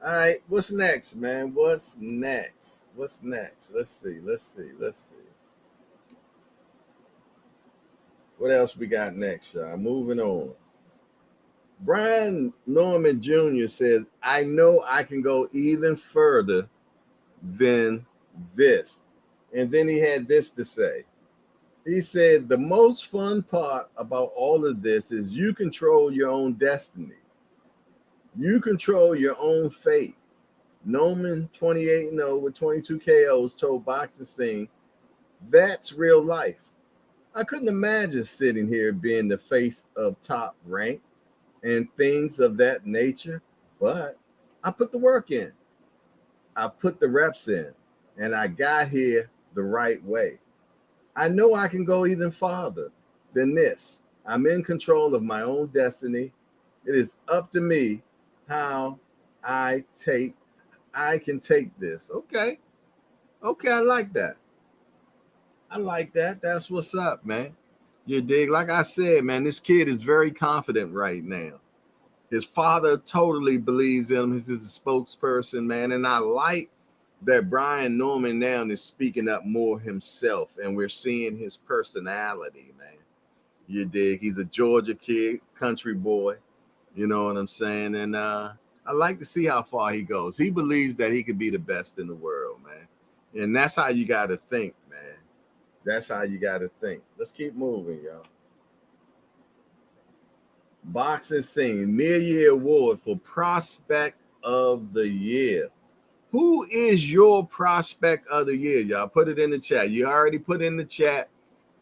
All right, what's next, man? What's next? Let's see. What else we got next, y'all? Moving on. Brian Norman Jr. says, I know I can go even further than this. And then he had this to say. He said, the most fun part about all of this is you control your own destiny. You control your own fate. Norman, 28-0 with 22 KOs, told Boxing Scene, that's real life. I couldn't imagine sitting here being the face of Top Rank and things of that nature, but I put the work in. I put the reps in, and I got here the right way. I know I can go even farther than this. I'm in control of my own destiny. It is up to me how I can take this. Okay, I like that. That's what's up, man. You dig? Like I said, man, this kid is very confident right now. His father totally believes in him. He's a spokesperson, man. And I like that Brian Norman now is speaking up more himself, and we're seeing his personality, man. You dig? He's a Georgia kid, country boy. You know what I'm saying? And I like to see how far he goes. He believes that he could be the best in the world, man. And that's how you got to think, man. That's how you got to think. Let's keep moving, y'all. Boxing Scene mid-year award for Prospect of the Year. Who is your Prospect of the Year, y'all? Put it in the chat. You already put in the chat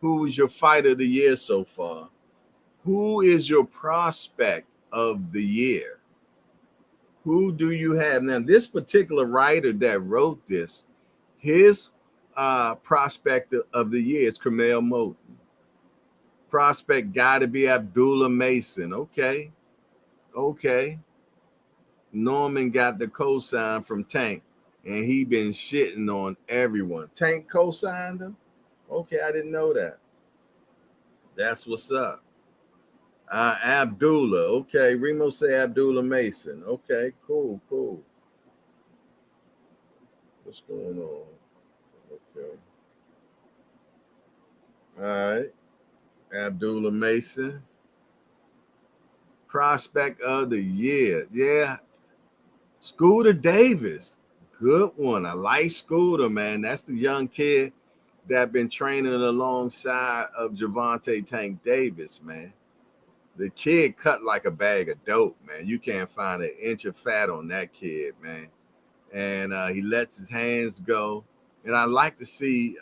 who was your Fight of the Year so far. Who is your Prospect of the Year? Who do you have? Now, this particular writer that wrote this, his Prospect of the Year is Kamel Moton. Prospect got to be Abdullah Mason. Okay. Norman got the cosign from Tank, and he been shitting on everyone. Tank co-signed him? Okay, I didn't know that. That's what's up. Abdullah. Okay, Remo say Abdullah Mason. Okay, cool. What's going on? Okay. All right. Abdullah Mason. Prospect of the Year. Yeah. Scooter Davis. Good one. I like Scooter, man. That's the young kid that been training alongside of Javante Tank Davis, man. The kid cut like a bag of dope, man. You can't find an inch of fat on that kid, man. And he lets his hands go. And I like to see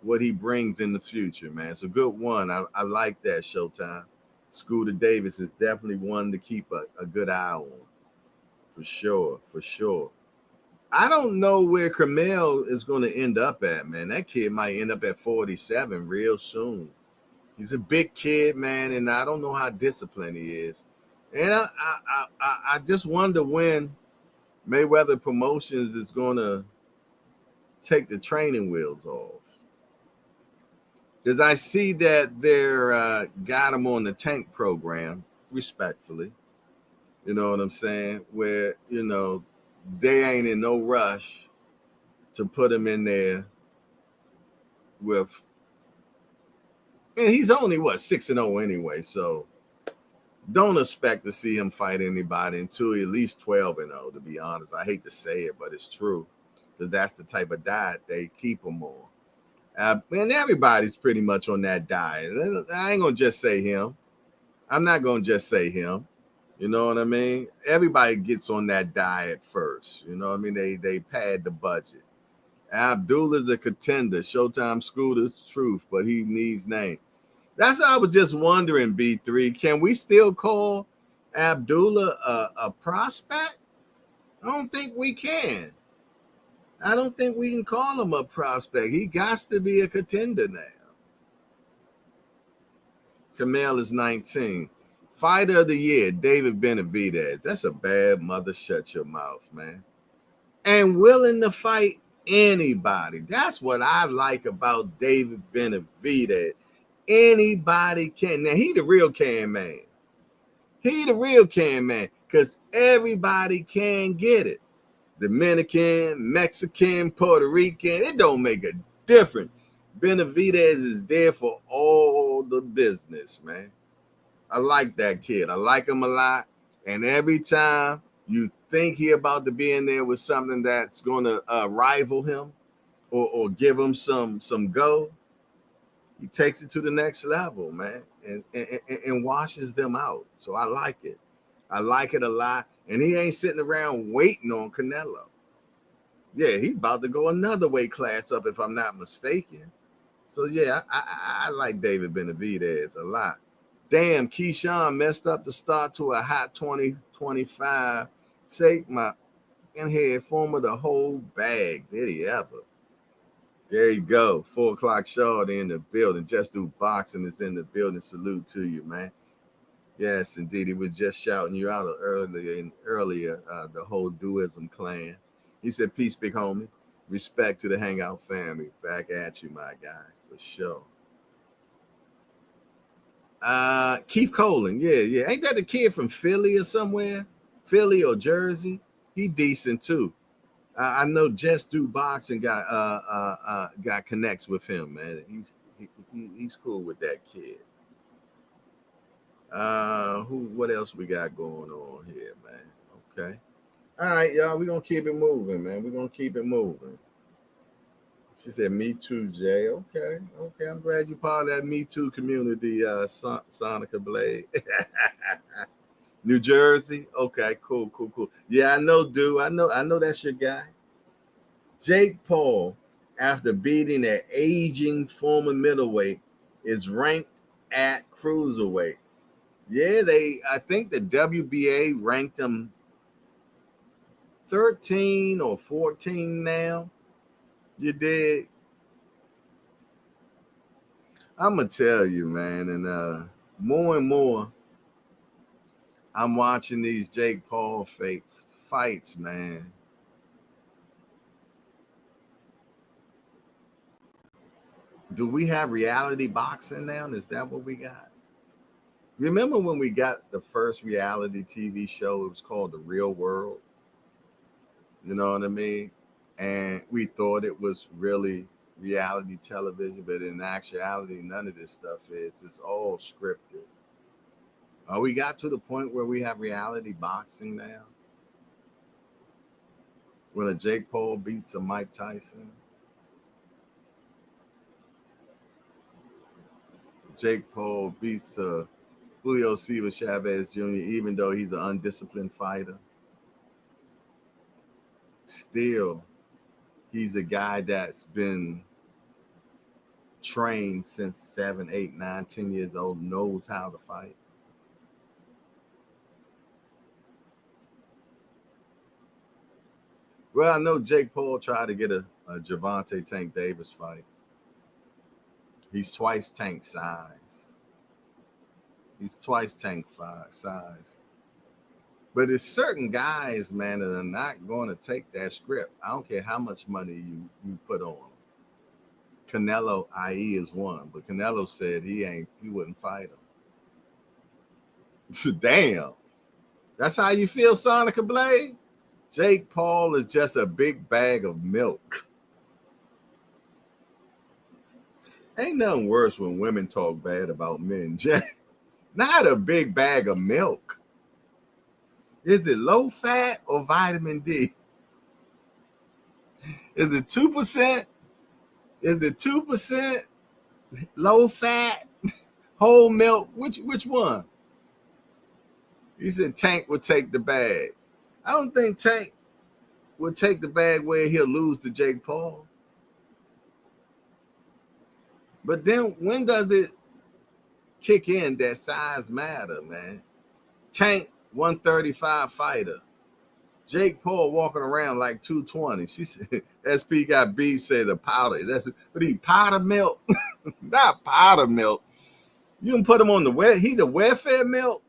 what he brings in the future, man. It's a good one. I like that, Showtime. Scooter Davis is definitely one to keep a good eye on. For sure. I don't know where Kamel is going to end up at, man. That kid might end up at 47 real soon. He's a big kid, man, and I don't know how disciplined he is. And I just wonder when Mayweather Promotions is going to take the training wheels off. Because I see that they're got him on the tank program, respectfully. You know what I'm saying? Where, you know, they ain't in no rush to put him in there with, and he's only, what, 6-0 anyway. So don't expect to see him fight anybody until at least 12-0, to be honest. I hate to say it, but it's true. Because that's the type of diet they keep him on. And everybody's pretty much on that diet. I ain't going to just say him. I'm not going to just say him. You know what I mean? Everybody gets on that diet first. You know what I mean? They pad the budget. Abdullah's a contender. Showtime Scooter's truth, but he needs name. That's what I was just wondering, B3. Can we still call Abdullah a prospect? I don't think we can. I don't think we can call him a prospect. He got to be a contender now. Kamel is 19. Fighter of the year, David Benavidez. That's a bad mother. Shut your mouth, man. And willing to fight anybody. That's what I like about David Benavidez. Anybody can. Now, he the real can man. He the real can man because everybody can get it. Dominican, Mexican, Puerto Rican, it don't make a difference. Benavidez is there for all the business, man. I like that kid. I like him a lot. And every time you think he about to be in there with something that's going to rival him or give him some go, he takes it to the next level, man, and washes them out. So I like it. I like it a lot. And he ain't sitting around waiting on Canelo. Yeah, he's about to go another weight class up, if I'm not mistaken. So, yeah, I like David Benavidez a lot. Damn, Keyshawn messed up the start to a hot 2025. Shake my head former the whole bag. Did he ever? There you go. 4 o'clock show in the building. Just Do Boxing is in the building. Salute to you, man. Yes, indeed. He was just shouting you out earlier, the whole Duism clan. He said, peace, big homie. Respect to the Hangout family. Back at you, my guy, for sure. Keith Colin, yeah. Ain't that the kid from Philly or somewhere? Philly or Jersey? He decent too. I know Just Do Boxing got connects with him, man. He's cool with that kid. What else we got going on here, man? Okay. All right, y'all. We're gonna keep it moving, man. We're gonna keep it moving. She said, me too, Jay. Okay. I'm glad you're part of that Me Too community, Sonica Blade. New Jersey. Okay, cool. Yeah, I know, dude. I know that's your guy. Jake Paul, after beating an aging former middleweight, is ranked at cruiserweight. Yeah, I think the WBA ranked him 13 or 14 now. You did. I'm gonna tell you, man, and more and more, I'm watching these Jake Paul fake fights, man. Do we have reality boxing now? Is that what we got? Remember when we got the first reality TV show? It was called The Real World. You know what I mean? And we thought it was really reality television, but in actuality, none of this stuff is. It's all scripted. We got to the point where we have reality boxing now. When a Jake Paul beats a Mike Tyson. Jake Paul beats Julio Cesar Chavez Jr., even though he's an undisciplined fighter. Still, he's a guy that's been trained since 7, 8, 9, 10 years old, knows how to fight. Well, I know Jake Paul tried to get a Gervonta Tank Davis fight. He's twice Tank size. He's twice Tank size. But it's certain guys, man, that are not going to take that script. I don't care how much money you put on them. Canelo, IE, is one, but Canelo said he wouldn't fight him. Damn. That's how you feel, Sonica Blade? Jake Paul is just a big bag of milk. Ain't nothing worse when women talk bad about men, Jack. Not a big bag of milk. Is it low fat or vitamin D? Is it 2%? Is it 2% low fat, whole milk? Which one? He said Tank would take the bag. I don't think Tank would take the bag where he'll lose to Jake Paul. But then when does it kick in that size matter, man? Tank, 135 fighter. Jake Paul walking around like 220. She said, SP got B, said the powder. That's what he powder milk. Not powder milk. You can put him on the welfare milk.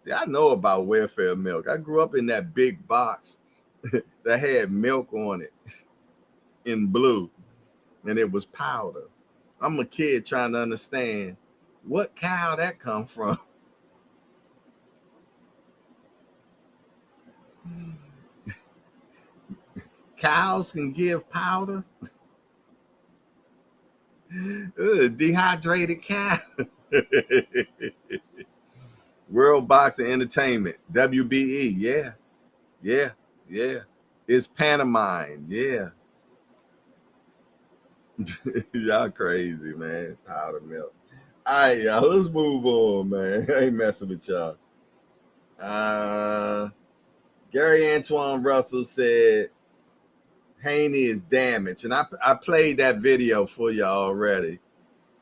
See, I know about welfare milk. I grew up in that big box that had milk on it in blue, and it was powder. I'm a kid trying to understand what cow that come from. Cows can give powder. Dehydrated cow. World Boxing Entertainment, WBE, yeah. It's Panamine, yeah. Y'all crazy, man. Powder milk. All right, y'all, let's move on, man. I ain't messing with y'all. Gary Antoine Russell said Haney is damaged, and I played that video for y'all already.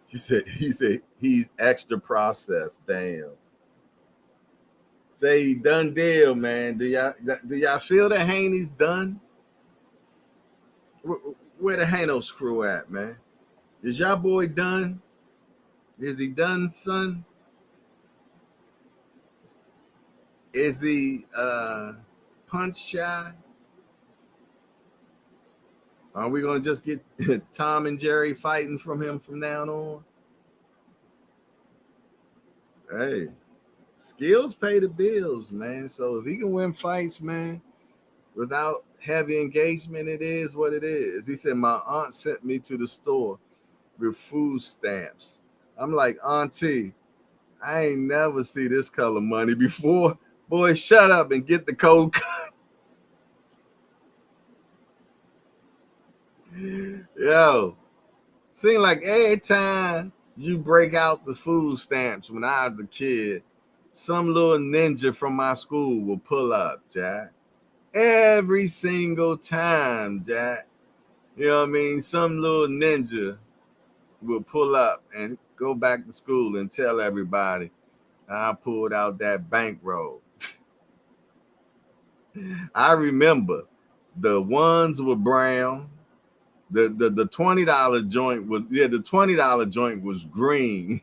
He said he's extra processed. Damn. Say he done deal, man. Do y'all feel that Haney's done? Where the Hanos crew at, man? Is y'all boy done? Is he done, son? Is he punch shy? Are we gonna just get Tom and Jerry fighting from him from now on? Hey, skills pay the bills, man. So if he can win fights, man, without heavy engagement, it is what it is. He said, my aunt sent me to the store with food stamps. I'm like, Auntie, I ain't never see this color money before. Boy, shut up and get the code. Yo, seem like every time you break out the food stamps when I was a kid, some little ninja from my school will pull up, Jack. Every single time, Jack. You know what I mean? Some little ninja will pull up and go back to school and tell everybody I pulled out that bankroll. I remember the ones were brown. The $20 joint was, the $20 joint was green.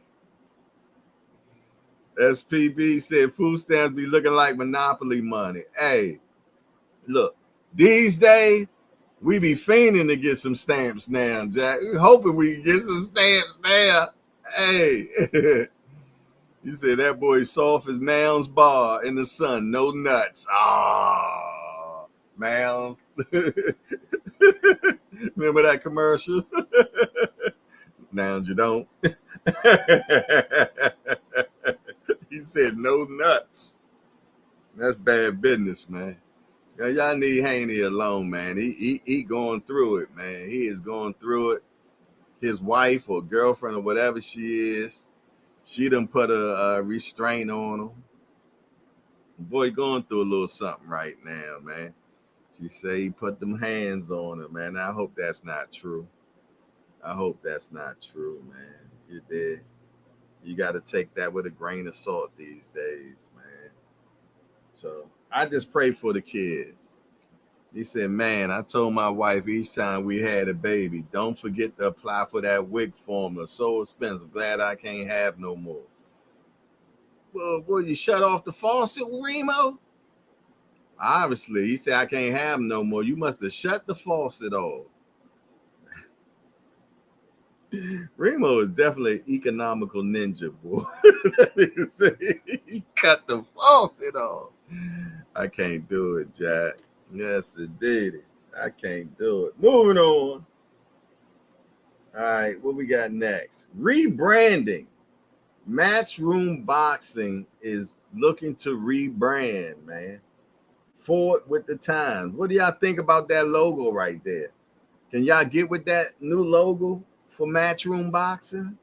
SPB said food stamps be looking like Monopoly money. Hey, look, these days we be fiending to get some stamps now, Jack. We hoping we can get some stamps now. Hey, you said that boy soft as Mounds bar in the sun, no nuts. Oh, Mounds. Remember that commercial? Now you don't. He said no nuts. That's bad business, man. Y'all need Haney alone, man. He going through it, man. He is going through it. His wife or girlfriend or whatever she is, she done put a restraint on him. Boy going through a little something right now, man. She say he put them hands on her, man. I hope that's not true. I hope that's not true, man. You did. You got to take that with a grain of salt these days, man. So I just pray for the kid. He said, man, I told my wife each time we had a baby, don't forget to apply for that wig formula. So expensive. Glad I can't have no more. Will you shut off the faucet, Remo? Obviously, he said, I can't have no more. You must have shut the faucet off. Remo is definitely an economical ninja, boy. He cut the faucet off. I can't do it, Jack. Yes, it did. I can't do it. Moving on. All right, what we got next? Rebranding. Matchroom Boxing is looking to rebrand, man. Forward with the times. What do y'all think about that logo right there? Can y'all get with that new logo for Matchroom Boxing?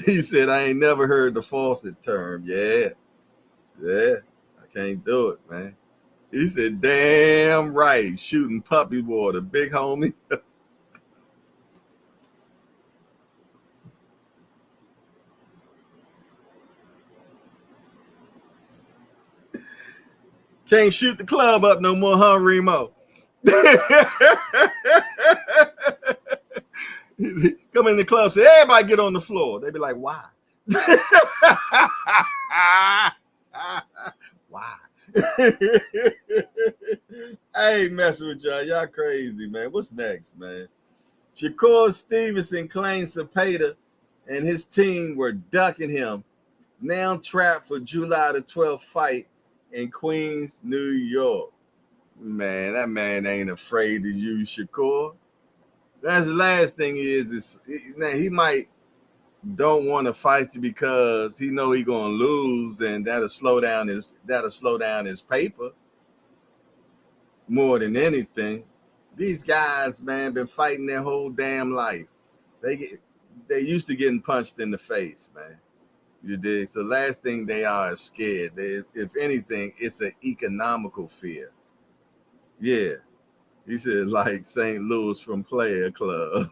He said, I ain't never heard the faucet term. Yeah, I can't do it, man. He said, damn right, shooting puppy water, big homie. Can't shoot the club up no more, huh, Remo? Come in the club, say, everybody get on the floor. They be like, why? Why? I ain't messing with y'all. Y'all crazy, man. What's next, man? Shakur Stevenson claims Cepeda and his team were ducking him. Now trapped for July the 12th fight in Queens, New York. Man, that man ain't afraid to use Shakur. That's the last thing he might don't want to fight you because he know he gonna lose, and that'll slow down his paper more than anything. These guys, man, been fighting their whole damn life. They used to getting punched in the face, man. You dig? So last thing they are is scared. If anything, it's an economical fear. Yeah. He said like St. Louis from Player Club.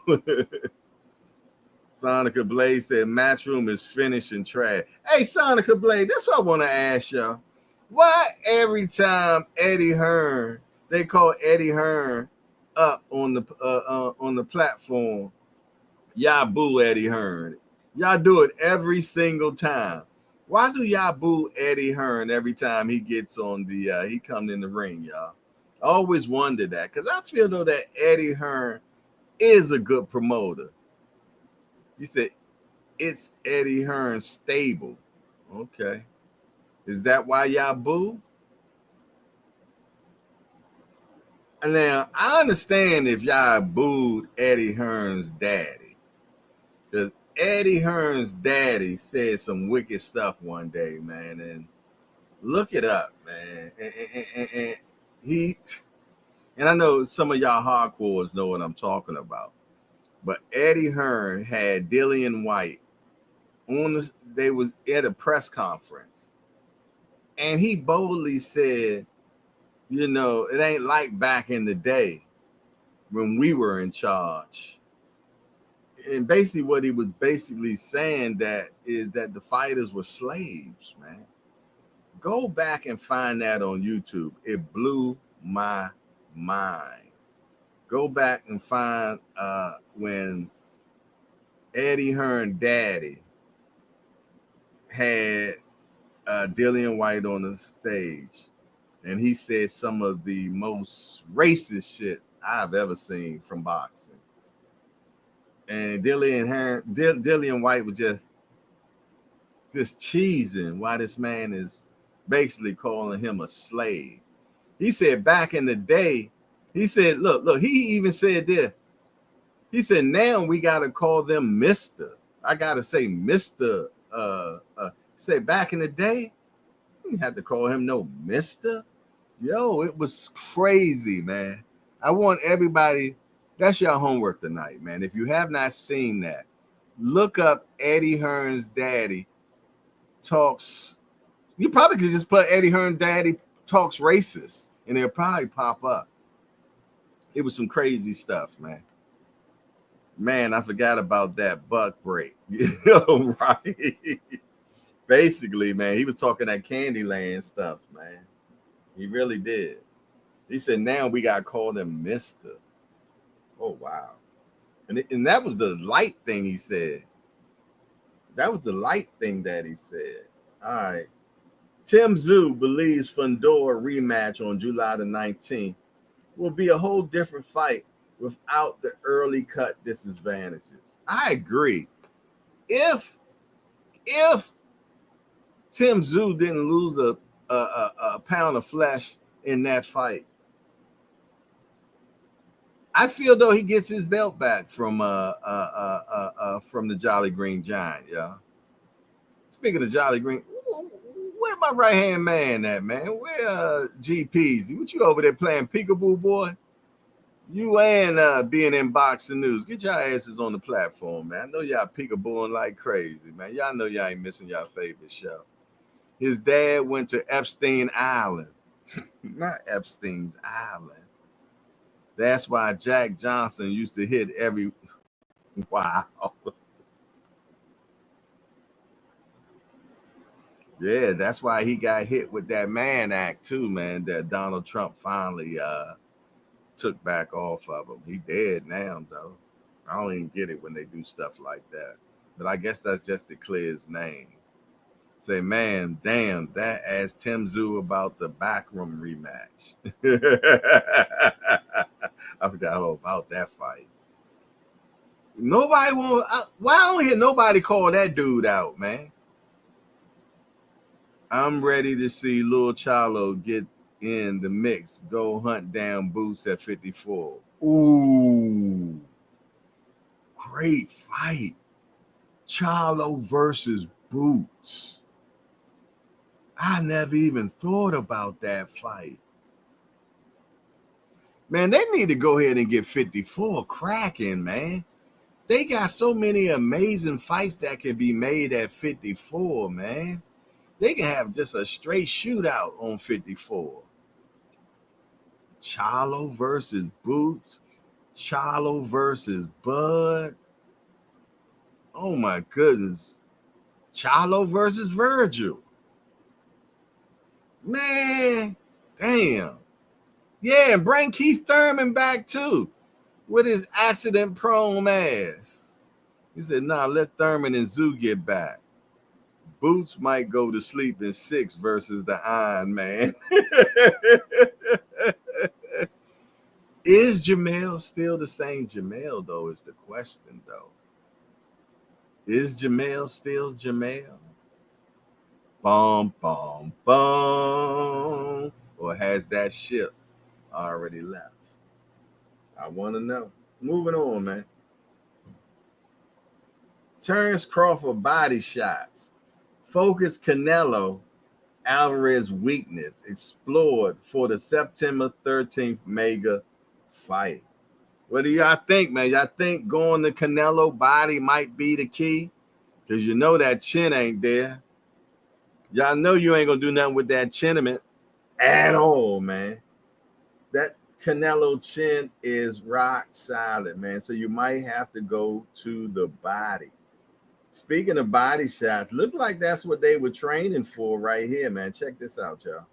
Sonica Blade said Matchroom is finished and trash. Hey, Sonica Blade, that's what I want to ask y'all. Why every time Eddie Hearn, they call Eddie Hearn up on the platform, y'all boo Eddie Hearn? Y'all do it every single time. Why do y'all boo Eddie Hearn every time he gets on he comes in the ring, y'all? I always wondered that because I feel though that Eddie Hearn is a good promoter. He said it's Eddie Hearn's stable. Okay. Is that why y'all boo? And now I understand if y'all booed Eddie Hearn's daddy. Because Eddie Hearn's daddy said some wicked stuff one day, man. And look it up, man. And I know some of y'all hardcores know what I'm talking about. But Eddie Hearn had Dillian White they was at a press conference. And he boldly said, you know, it ain't like back in the day when we were in charge. And basically what he was basically saying is that the fighters were slaves, man. Go back and find that on YouTube. It blew my mind. Go back and find when Eddie Hearn daddy had Dillian White on the stage, and he said some of the most racist shit I've ever seen from boxing. And Dillian White was just cheesing why this man is basically calling him a slave. He said back in the day, he said, look, he even said this. He said, now we got to call them Mr. I got to say Mr. Say back in the day, you had to call him no Mr. Yo, it was crazy, man. I want everybody, that's your homework tonight, man. If you have not seen that, look up Eddie Hearn's daddy talks. You probably could just put Eddie Hearn daddy talks racist, and it'll probably pop up. It was some crazy stuff, man. Man, I forgot about that buck break. You know, right? Basically, man, he was talking that Candyland stuff, man. He really did. He said, now we got to call them Mr. Oh, wow. And that was the light thing he said. That was the light thing that he said. All right. Tim Tszyu believes Fundora rematch on July the 19th will be a whole different fight without the early cut disadvantages. I agree. If Tim Tszyu didn't lose a pound of flesh in that fight, I feel though he gets his belt back from the Jolly Green Giant. Yeah. Speaking of Jolly Green, where my right hand man at, man? Where GPs? What you over there playing peekaboo, boy? You and being in boxing news. Get your asses on the platform, man. I know y'all peekabooing like crazy, man. Y'all know y'all ain't missing your favorite show. His dad went to Epstein Island, not Epstein's Island. That's why Jack Johnson used to hit every. Wow. Yeah, that's why he got hit with that Mann Act too, man, that Donald Trump finally took back off of him. He dead now, though. I don't even get it when they do stuff like that. But I guess that's just to clear his name. Say, man, damn, that asked Tim Tszyu about the backroom rematch. I forgot all about that fight. Why I don't hear nobody call that dude out, man? I'm ready to see Lil Chalo get in the mix. Go hunt down Boots at 54. Ooh. Great fight. Chalo versus Boots. I never even thought about that fight. Man, they need to go ahead and get 54 cracking, man. They got so many amazing fights that can be made at 54, man. They can have just a straight shootout on 54. Chalo versus Boots. Chalo versus Bud. Oh, my goodness. Chalo versus Virgil. Man, damn. Yeah, and bring Keith Thurman back, too, with his accident-prone ass. He said, nah, let Thurman and Tszyu get back. Boots might go to sleep in 6 versus the Iron Man. Is Jamel still the same Jamel, though, is the question, though. Is Jamel still Jamel? Bum, bum, bum. Or has that ship already left? I want to know. Moving on, man. Terrence Crawford body shots. Focus Canelo Alvarez weakness explored for the September 13th mega fight. What do y'all think, man? Y'all think going to Canelo body might be the key? Because you know that chin ain't there. Y'all know you ain't going to do nothing with that chinament at all, man. That Canelo chin is rock solid, man. So you might have to go to the body. Speaking of body shots, look like that's what they were training for right here, man. Check this out, y'all.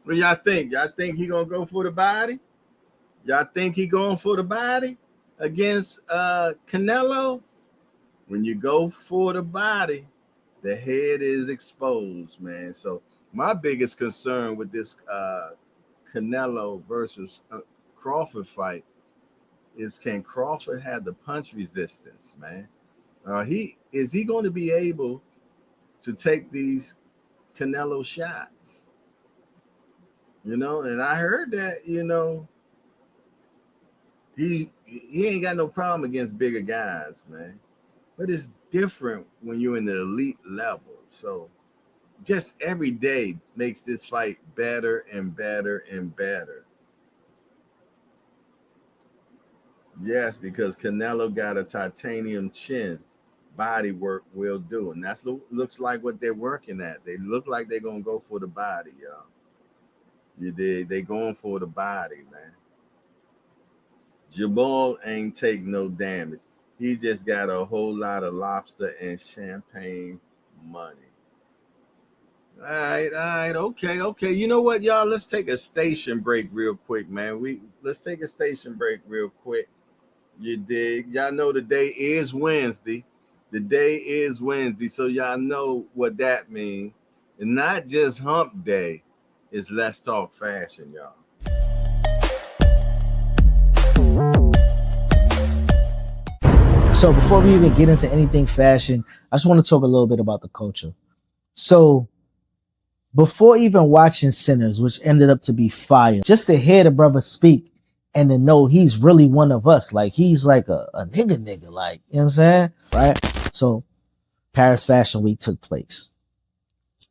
What y'all think? Y'all think he gonna go for the body? Y'all think he going for the body against Canelo? When you go for the body, the head is exposed, man. So my biggest concern with this Canelo versus Crawford fight is, can Crawford have the punch resistance, man? He going to be able to take these Canelo shots? You know, and I heard that, you know, he ain't got no problem against bigger guys, man. But it's different when you're in the elite level. So just every day makes this fight better and better and better. Yes, because Canelo got a titanium chin. Body work will do. And that's looks like what they're working at. They look like they're going to go for the body, y'all. You did. They going for the body, man. Jamal ain't take no damage. He just got a whole lot of lobster and champagne money. All right, okay. You know what, y'all? Let's take a station break real quick, man. Let's take a station break real quick. You dig? Y'all know the day is Wednesday. The day is Wednesday, so y'all know what that means. And not just hump day, it's Let's Talk Fashion, y'all. So before we even get into anything fashion, I just want to talk a little bit about the culture. So before even watching Sinners, which ended up to be fire, just to hear the brother speak and to know he's really one of us, like he's like a nigga, like, you know what I'm saying? Right? So Paris Fashion Week took place.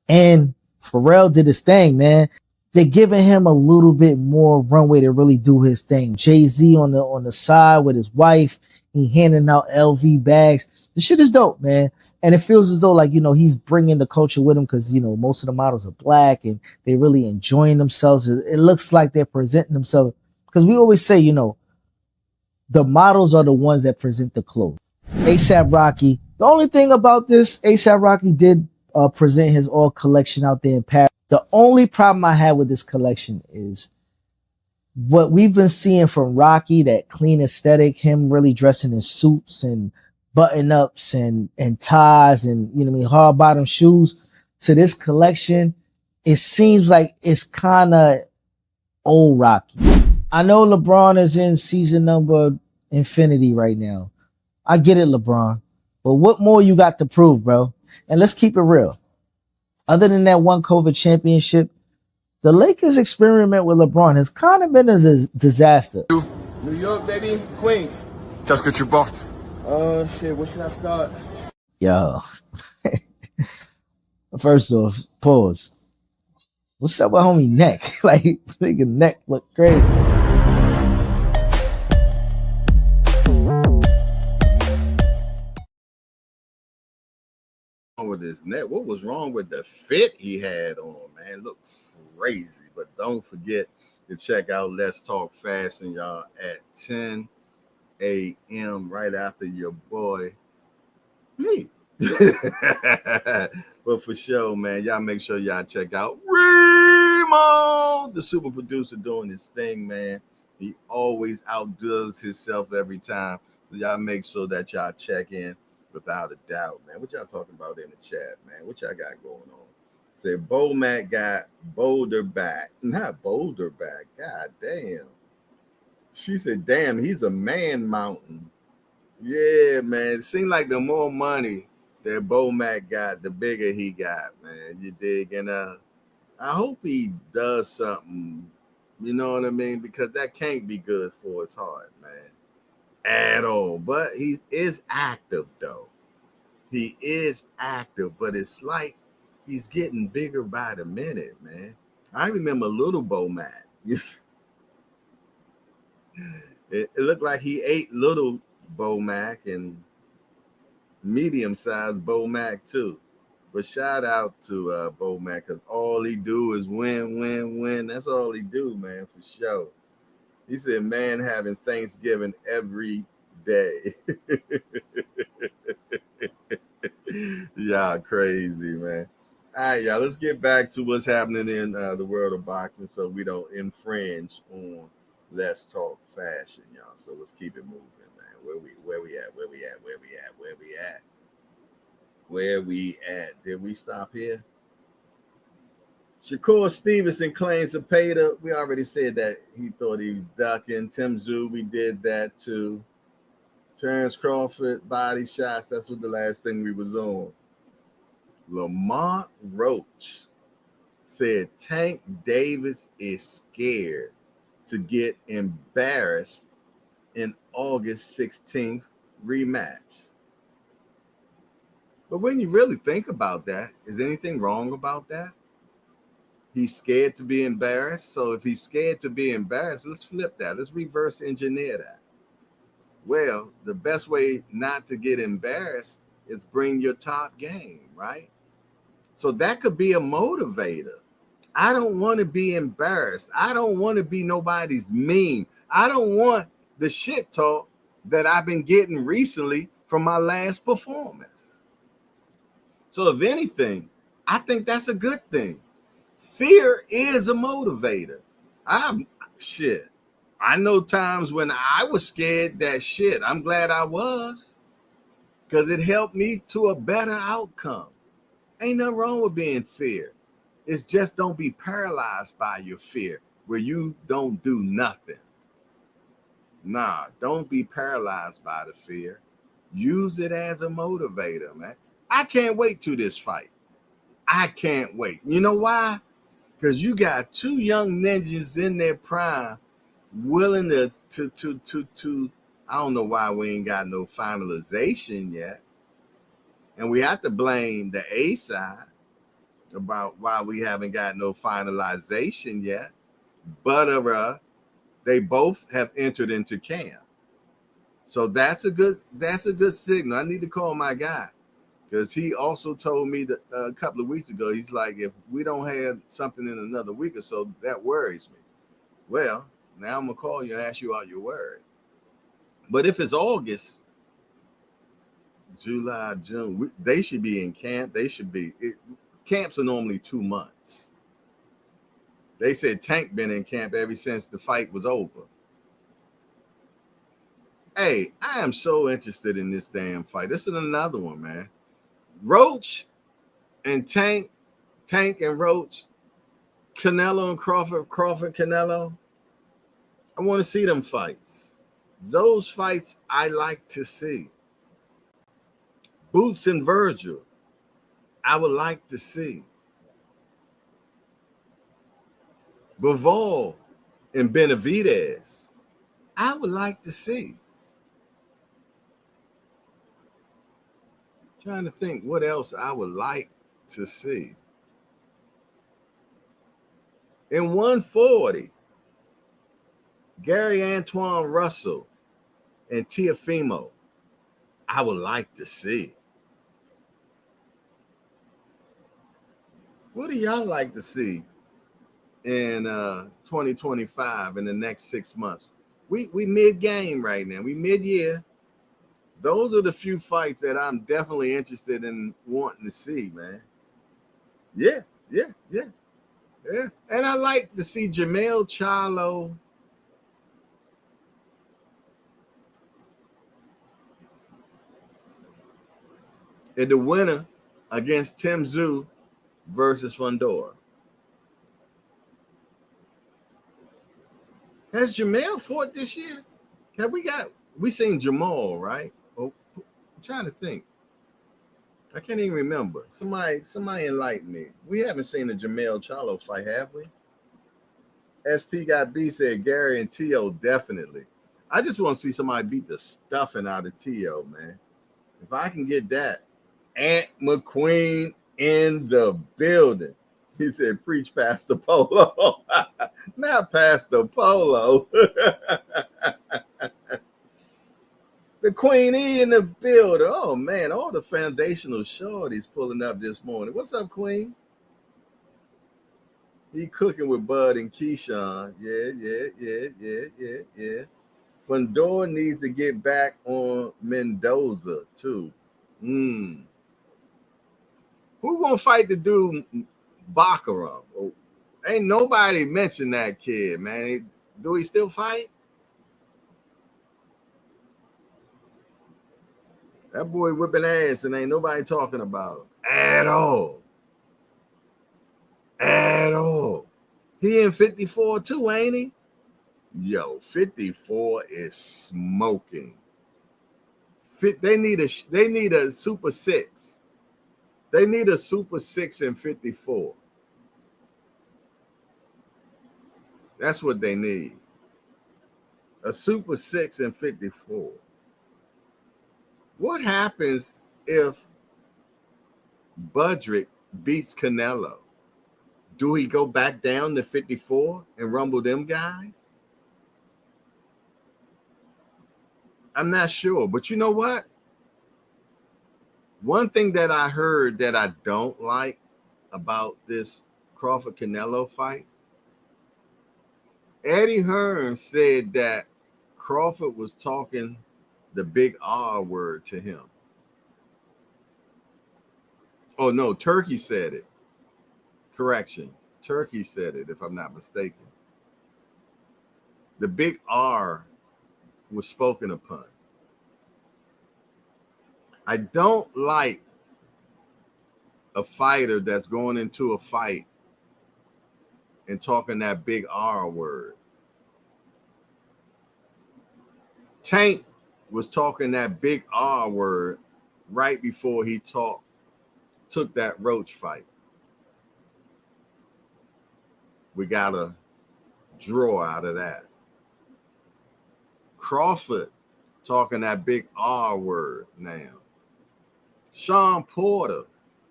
And Pharrell did his thing, man. They're giving him a little bit more runway to really do his thing. Jay-Z on the side with his wife. He handing out LV bags. The shit is dope, man. And it feels as though, like, you know, he's bringing the culture with him because, you know, most of the models are black and they really enjoying themselves. It looks like they're presenting themselves because we always say, you know, the models are the ones that present the clothes. A$AP Rocky. The only thing about this, A$AP Rocky did present his all collection out there in Paris. The only problem I had with this collection is what we've been seeing from Rocky, that clean aesthetic, him really dressing in suits and button-ups and ties and, you know what I mean, hard bottom shoes, to this collection, it seems like it's kind of old Rocky. I know LeBron is in season number infinity right now. I get it, LeBron. But what more you got to prove, bro? And let's keep it real. Other than that one COVID championship, the Lakers' experiment with LeBron has kind of been a disaster. New York, baby. Queens. Qu'est-ce que tu portes? Shit, where should I start? Yo. First off, pause. What's up with homie neck? Like, nigga neck look crazy. With his neck, what was wrong with the fit he had on, man? Look crazy. But don't forget to check out Let's Talk Fashion, y'all, at 10 a.m. right after your boy me. But for sure, man, y'all make sure y'all check out Remo, the super producer, doing his thing, man. He always outdoes himself every time. So y'all make sure that y'all check in without a doubt, man. What y'all talking about in the chat, man? What y'all got going on? Say Bo Mac got Boulder back. Not Boulder back. God damn. She said, damn, he's a man mountain. Yeah, man. It seemed like the more money that Bo Mac got, the bigger he got, man. You dig? And I hope he does something, you know what I mean? Because that can't be good for his heart, man. At all. But he is active, though. He is active, but it's like he's getting bigger by the minute, man. I remember little Bo Mac. It looked like he ate little Bo Mac and medium-sized Bo Mac too. But shout out to Bo Mac, because all he do is win, win, win. That's all he do, man, for sure. He said, man, having Thanksgiving every day. Y'all crazy, man. All right, y'all. Let's get back to what's happening in the world of boxing, so we don't infringe on Let's Talk Fashion, y'all. So let's keep it moving, man. Where we at? Where we at? Where we at? Where we at? Where we at? Did we stop here? Shakur Stevenson claims to pay the. We already said that he thought he was ducking. Tim Tszyu, we did that too. Terrence Crawford body shots. That's what the last thing we was on. Lamont Roach said Tank Davis is scared to get embarrassed in August 16th rematch. But when you really think about that, is anything wrong about that? He's scared to be embarrassed. So if he's scared to be embarrassed, let's flip that. Let's reverse engineer that. Well, the best way not to get embarrassed is bring your top game, right? So that could be a motivator. I don't want to be embarrassed. I don't want to be nobody's meme. I don't want the shit talk that I've been getting recently from my last performance. So if anything, I think that's a good thing. Fear is a motivator. I know times when I was scared that shit. I'm glad I was, because it helped me to a better outcome. Ain't nothing wrong with being fear. It's just don't be paralyzed by your fear where you don't do nothing. Nah, don't be paralyzed by the fear. Use it as a motivator, man. I can't wait to this fight. I can't wait. You know why? Because you got two young ninjas in their prime willing to I don't know why we ain't got no finalization yet. And we have to blame the A side about why we haven't got no finalization yet. But they both have entered into camp. So that's a good signal. I need to call my guy, because he also told me that a couple of weeks ago, he's like, if we don't have something in another week or so, that worries me. Well, now I'm gonna call you and ask you, are you worried? But if it's August, July, June, they should be in camp. Camps are normally 2 months. They said Tank been in camp ever since the fight was over. Hey, I am so interested in this damn fight. This is another one, man. Roach and Tank and Roach, Canelo and Crawford, Canelo. I want to see them fights. Those fights I like to see. Boots and Virgil, I would like to see. Bivol and Benavidez, I would like to see. Trying to think what else I would like to see. In 140, Gary Antoine Russell and Teofimo, I would like to see. What do y'all like to see in 2025 in the next 6 months? We mid-game right now. We mid-year. Those are the few fights that I'm definitely interested in wanting to see, man. Yeah. And I like to see Jermell Charlo in the winner against Tim Tszyu versus Fundora. Has Jermell fought this year? We seen Jamal, right? Oh, I'm trying to think. I can't even remember. Somebody enlighten me. We haven't seen a Jermell Charlo fight, have we? SP got B said Gary and T.O. definitely. I just want to see somebody beat the stuffing out of T.O., man. If I can get that. Aunt McQueen in the building. He said, preach Pastor Polo. Not Pastor Polo. The Queen E in the building. Oh, man, all the foundational shorties pulling up this morning. What's up, Queen? He cooking with Bud and Keyshawn. Yeah. Fundora needs to get back on Mendoza, too. Who gonna fight the dude Baccarat? Ain't nobody mentioned that kid, man. Do he still fight? That boy whipping ass and ain't nobody talking about him at all. At all. He in 54 too, ain't he? Yo, 54 is smoking. They need a Super 6. They need a Super 6 in 54. That's what they need. A Super 6 in 54. What happens if Budrick beats Canelo? Do he go back down to 54 and rumble them guys? I'm not sure. But you know what? One thing that I heard that I don't like about this Crawford Canelo fight, Eddie Hearn said that Crawford was talking the big R word to him. Oh, no, Turkey said it. Correction. Turkey said it, if I'm not mistaken. The big R was spoken upon. I don't like a fighter that's going into a fight and talking that big R word. Tank was talking that big R word right before he took that Roach fight. We got a draw out of that. Crawford talking that big R word now. Sean Porter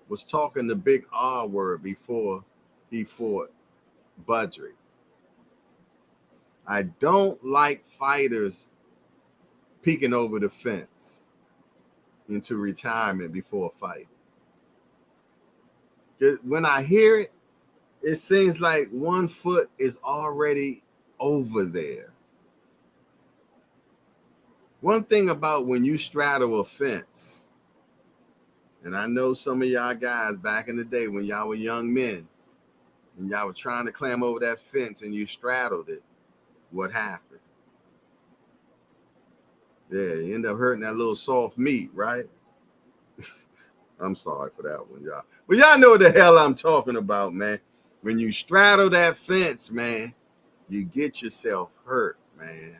was talking the big R word before he fought Budrick. I don't like fighters peeking over the fence into retirement before a fight. When I hear it, it seems like one foot is already over there. One thing about when you straddle a fence, and I know some of y'all guys back in the day when y'all were young men, and y'all were trying to climb over that fence and you straddled it, what happened? Yeah, you end up hurting that little soft meat, right? I'm sorry for that one, y'all. But y'all know what the hell I'm talking about, man. When you straddle that fence, man, you get yourself hurt, man.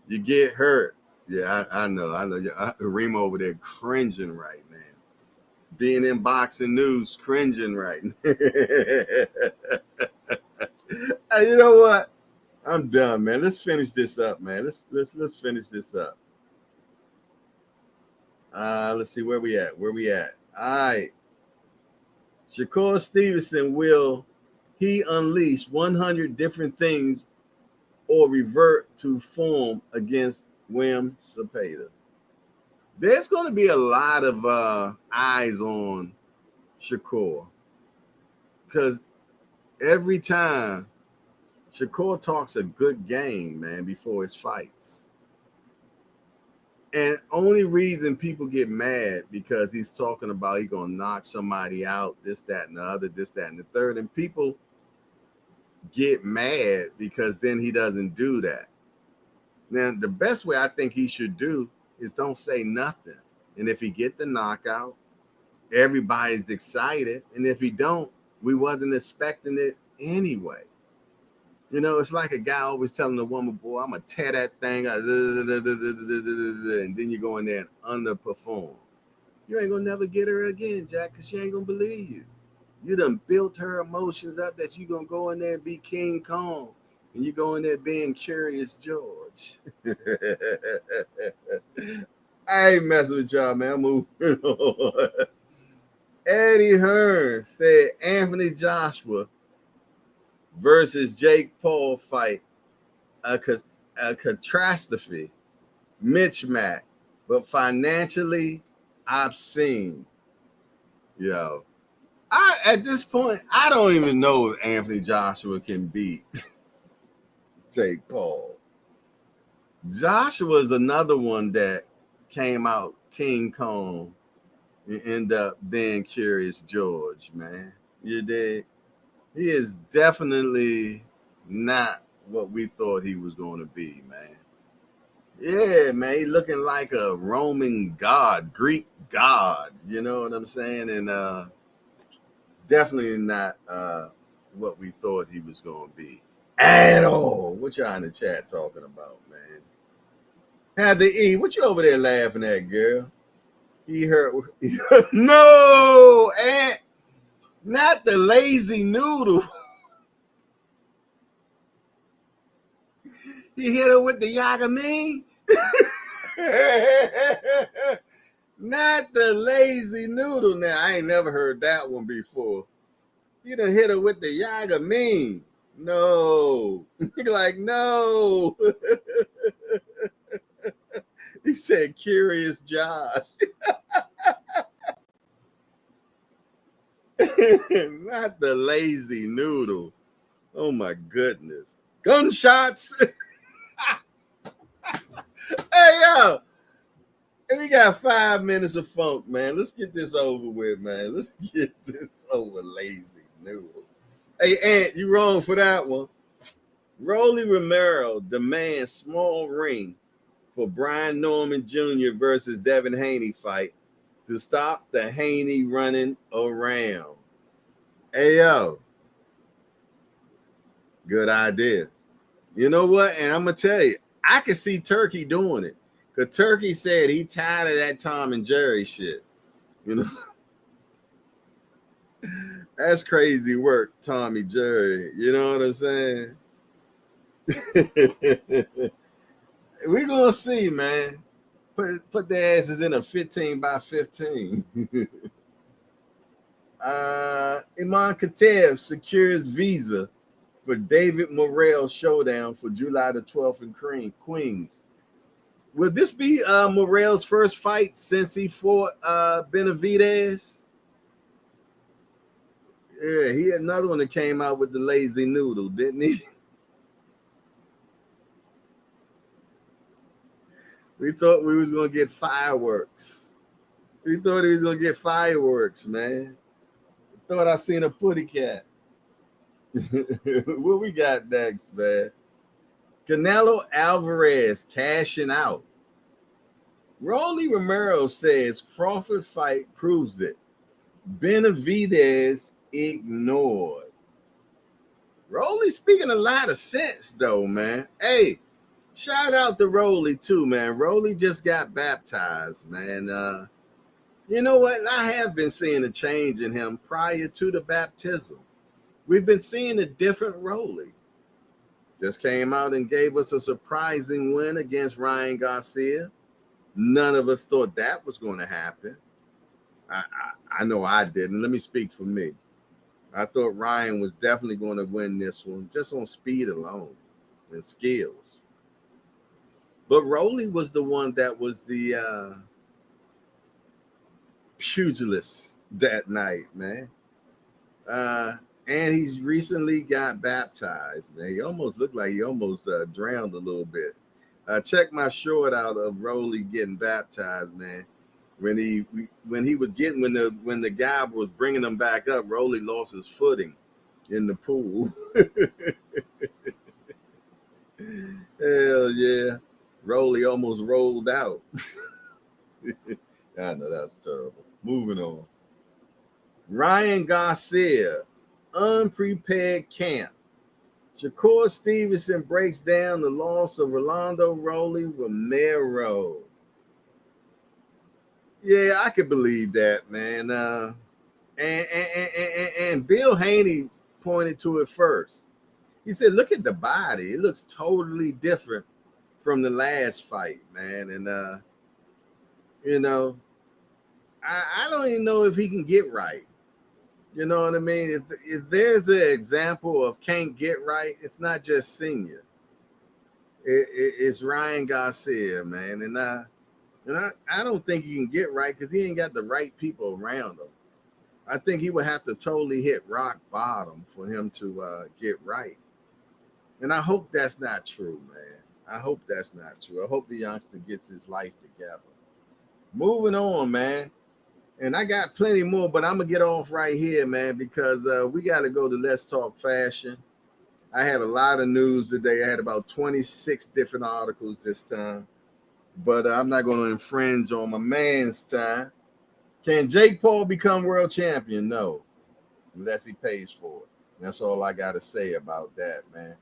You get hurt. Yeah, I know. Remo over there cringing right now. Being in boxing news, cringing right now. Hey, you know what? I'm done, man. Let's finish this up, man. Let's finish this up. Let's see where we at. All right. Shakur Stevenson, will he unleash 100 different things or revert to form against William Cepeda? There's going to be a lot of eyes on Shakur because every time Shakur talks a good game, man, before his fights. And only reason people get mad because he's talking about he's going to knock somebody out, this, that, and the other, this, that, and the third. And people get mad because then he doesn't do that. Now, the best way I think he should do is don't say nothing. And if he get the knockout, everybody's excited. And if he don't, we wasn't expecting it anyway. You know, it's like a guy always telling a woman, boy, I'm going to tear that thing out. And then you go in there and underperform. You ain't going to never get her again, Jack, because she ain't going to believe you. You done built her emotions up that you going to go in there and be King Kong. And you go in there being Curious George. I ain't messing with y'all, man. I'm moving on. Eddie Hearn said Anthony Joshua versus Jake Paul fight a catastrophe, mismatch, but financially obscene. Yo, at this point, I don't even know if Anthony Joshua can beat Jake Paul. Joshua is another one that came out King Kong You end up being Curious George, man. You did. He is definitely not what we thought he was going to be, man. Yeah, man, he looking like a Roman god, Greek god. You know what I'm saying? And definitely not what we thought he was going to be at all. What y'all in the chat talking about, man? Had to eat. What you over there laughing at, girl? He heard. No, Aunt, not the lazy noodle. He hit her with the Yagamine. Not the lazy noodle. Now, I ain't never heard that one before. You done hit her with the Yagamine. No. You're like, no. He said, Curious Josh. Not the lazy noodle. Oh, my goodness. Gunshots. Hey, yo. We got 5 minutes of funk, man. Let's get this over with, man. Let's get this over, lazy noodle. Hey, Ant, you wrong for that one. Rolly Romero demands small ring for Brian Norman Jr. versus Devin Haney fight to stop the Haney running around. Hey, yo. Good idea. You know what? And I'm going to tell you, I can see Turkey doing it. Because Turkey said he tired of that Tom and Jerry shit. You know? That's crazy work, Tommy Jerry. You know what I'm saying? We're going to see, man. Put their asses in a 15 by 15. Iman Katev secures visa for David Morrell showdown for July the 12th in Queens. Will this be Morrell's first fight since he fought Benavidez? Yeah, he had another one that came out with the lazy noodle, didn't he? We thought we was going to get fireworks. We thought he was going to get fireworks, man. Thought I seen a putty cat. What we got next, man? Canelo Alvarez cashing out. Rolly Romero says Crawford fight proves it. Benavidez ignored. Rolly speaking a lot of sense, though, man. Hey, shout out to Rolly, too, man. Rolly just got baptized, man. You know what? I have been seeing a change in him prior to the baptism. We've been seeing a different Rolly. Just came out and gave us a surprising win against Ryan Garcia. None of us thought that was going to happen. I know I didn't. Let me speak for me. I thought Ryan was definitely going to win this one just on speed alone and skills. But Rolly was the one that was the pugilist that night, man. And he's recently got baptized, man. He almost looked like he almost drowned a little bit. Check my short out of Rolly getting baptized, man. When the guy was bringing him back up, Rolly lost his footing in the pool. Hell yeah. Rolly almost rolled out. I know that's terrible. Moving on. Ryan Garcia, unprepared camp. Shakur Stevenson breaks down the loss of Rolando Rolly Romero. Yeah, I could believe that, man. And Bill Haney pointed to it first. He said, look at the body. It looks totally different from the last fight, man. And, you know, I don't even know if he can get right. You know what I mean? If there's an example of can't get right, it's not just Senior. It's Ryan Garcia, man. And I don't think he can get right because he ain't got the right people around him. I think he would have to totally hit rock bottom for him to get right. And I hope that's not true, man. I hope that's not true. I hope the youngster gets his life together. Moving on, man. And I got plenty more, but I'm gonna get off right here, man, because we got to go to Let's Talk Fashion. I had a lot of news today. I had about 26 different articles this time, but I'm not going to infringe on my man's time. Can Jake Paul become world champion? No, unless he pays for it. That's all I got to say about that, man.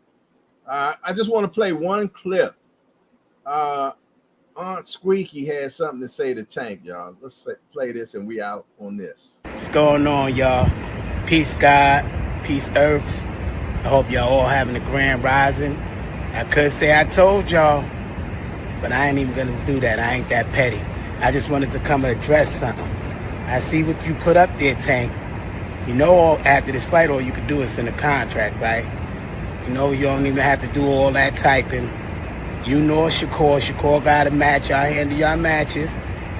I just want to play one clip. Aunt Squeaky has something to say to Tank, y'all. Let's play this and we out on this. What's going on, y'all? Peace, God. Peace, Earths. I hope y'all all having a grand rising. I could say I told y'all, but I ain't even gonna do that. I ain't that petty. I just wanted to come and address something. I see what you put up there, Tank. You know, after this fight, all you could do is send a contract, right? You know, you don't even have to do all that typing. You know Shakur got a match. Y'all handle y'all matches.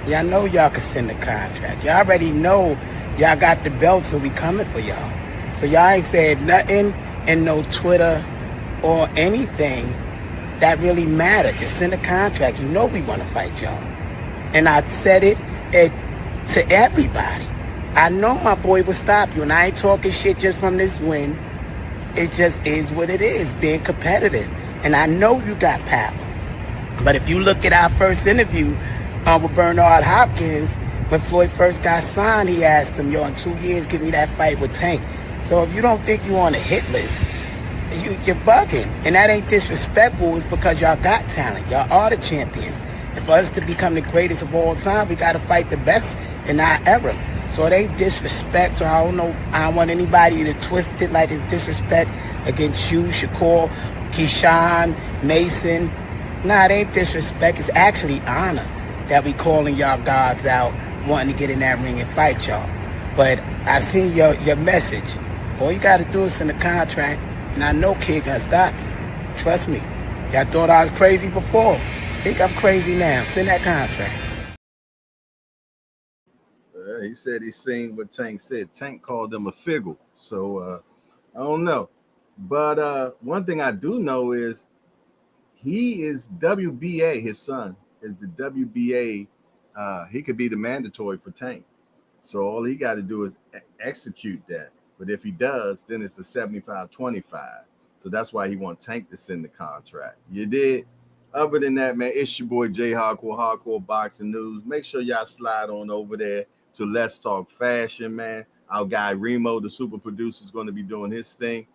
Y'all know y'all can send a contract. Y'all already know y'all got the belts and we coming for y'all. So y'all ain't said nothing in no Twitter or anything that really matter. Just send a contract. You know we want to fight y'all. And I said it to everybody. I know my boy will stop you, and I ain't talking shit just from this win. It just is what it is, being competitive. And I know you got power. But if you look at our first interview with Bernard Hopkins, when Floyd first got signed, he asked him, yo, in 2 years, give me that fight with Tank. So if you don't think you on a hit list, you're bugging. And that ain't disrespectful. It's because y'all got talent. Y'all are the champions. And for us to become the greatest of all time, we got to fight the best in our era. So it ain't disrespect. So I don't want anybody to twist it like it's disrespect against you, Shakur, Keyshawn, Mason. Nah, it ain't disrespect. It's actually honor that we calling y'all gods out, wanting to get in that ring and fight y'all. But I seen your message. All you got to do is send a contract, and I know Kid gonna stop you. Trust me. Y'all thought I was crazy before. Think I'm crazy now. Send that contract. He said he seen what Tank said. Tank called him a figgle. So I don't know. But one thing I do know is he is WBA. His son is the WBA. He could be the mandatory for Tank. So all he got to do is execute that. But if he does, then it's a 75-25. So that's why he wants Tank to send the contract. You did. Other than that, man, it's your boy Jay Hardcore Boxing News. Make sure y'all slide on over there to Let's Talk Fashion, man. Our guy Remo, the super producer, is going to be doing his thing.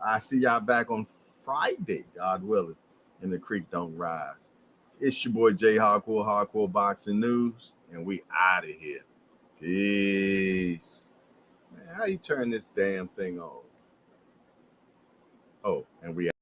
I see y'all back on Friday, God willing, and the creek don't rise. It's your boy Jay Hardcore Boxing News, and we out of here. Peace. Man, how you turn this damn thing on? Oh, and we out.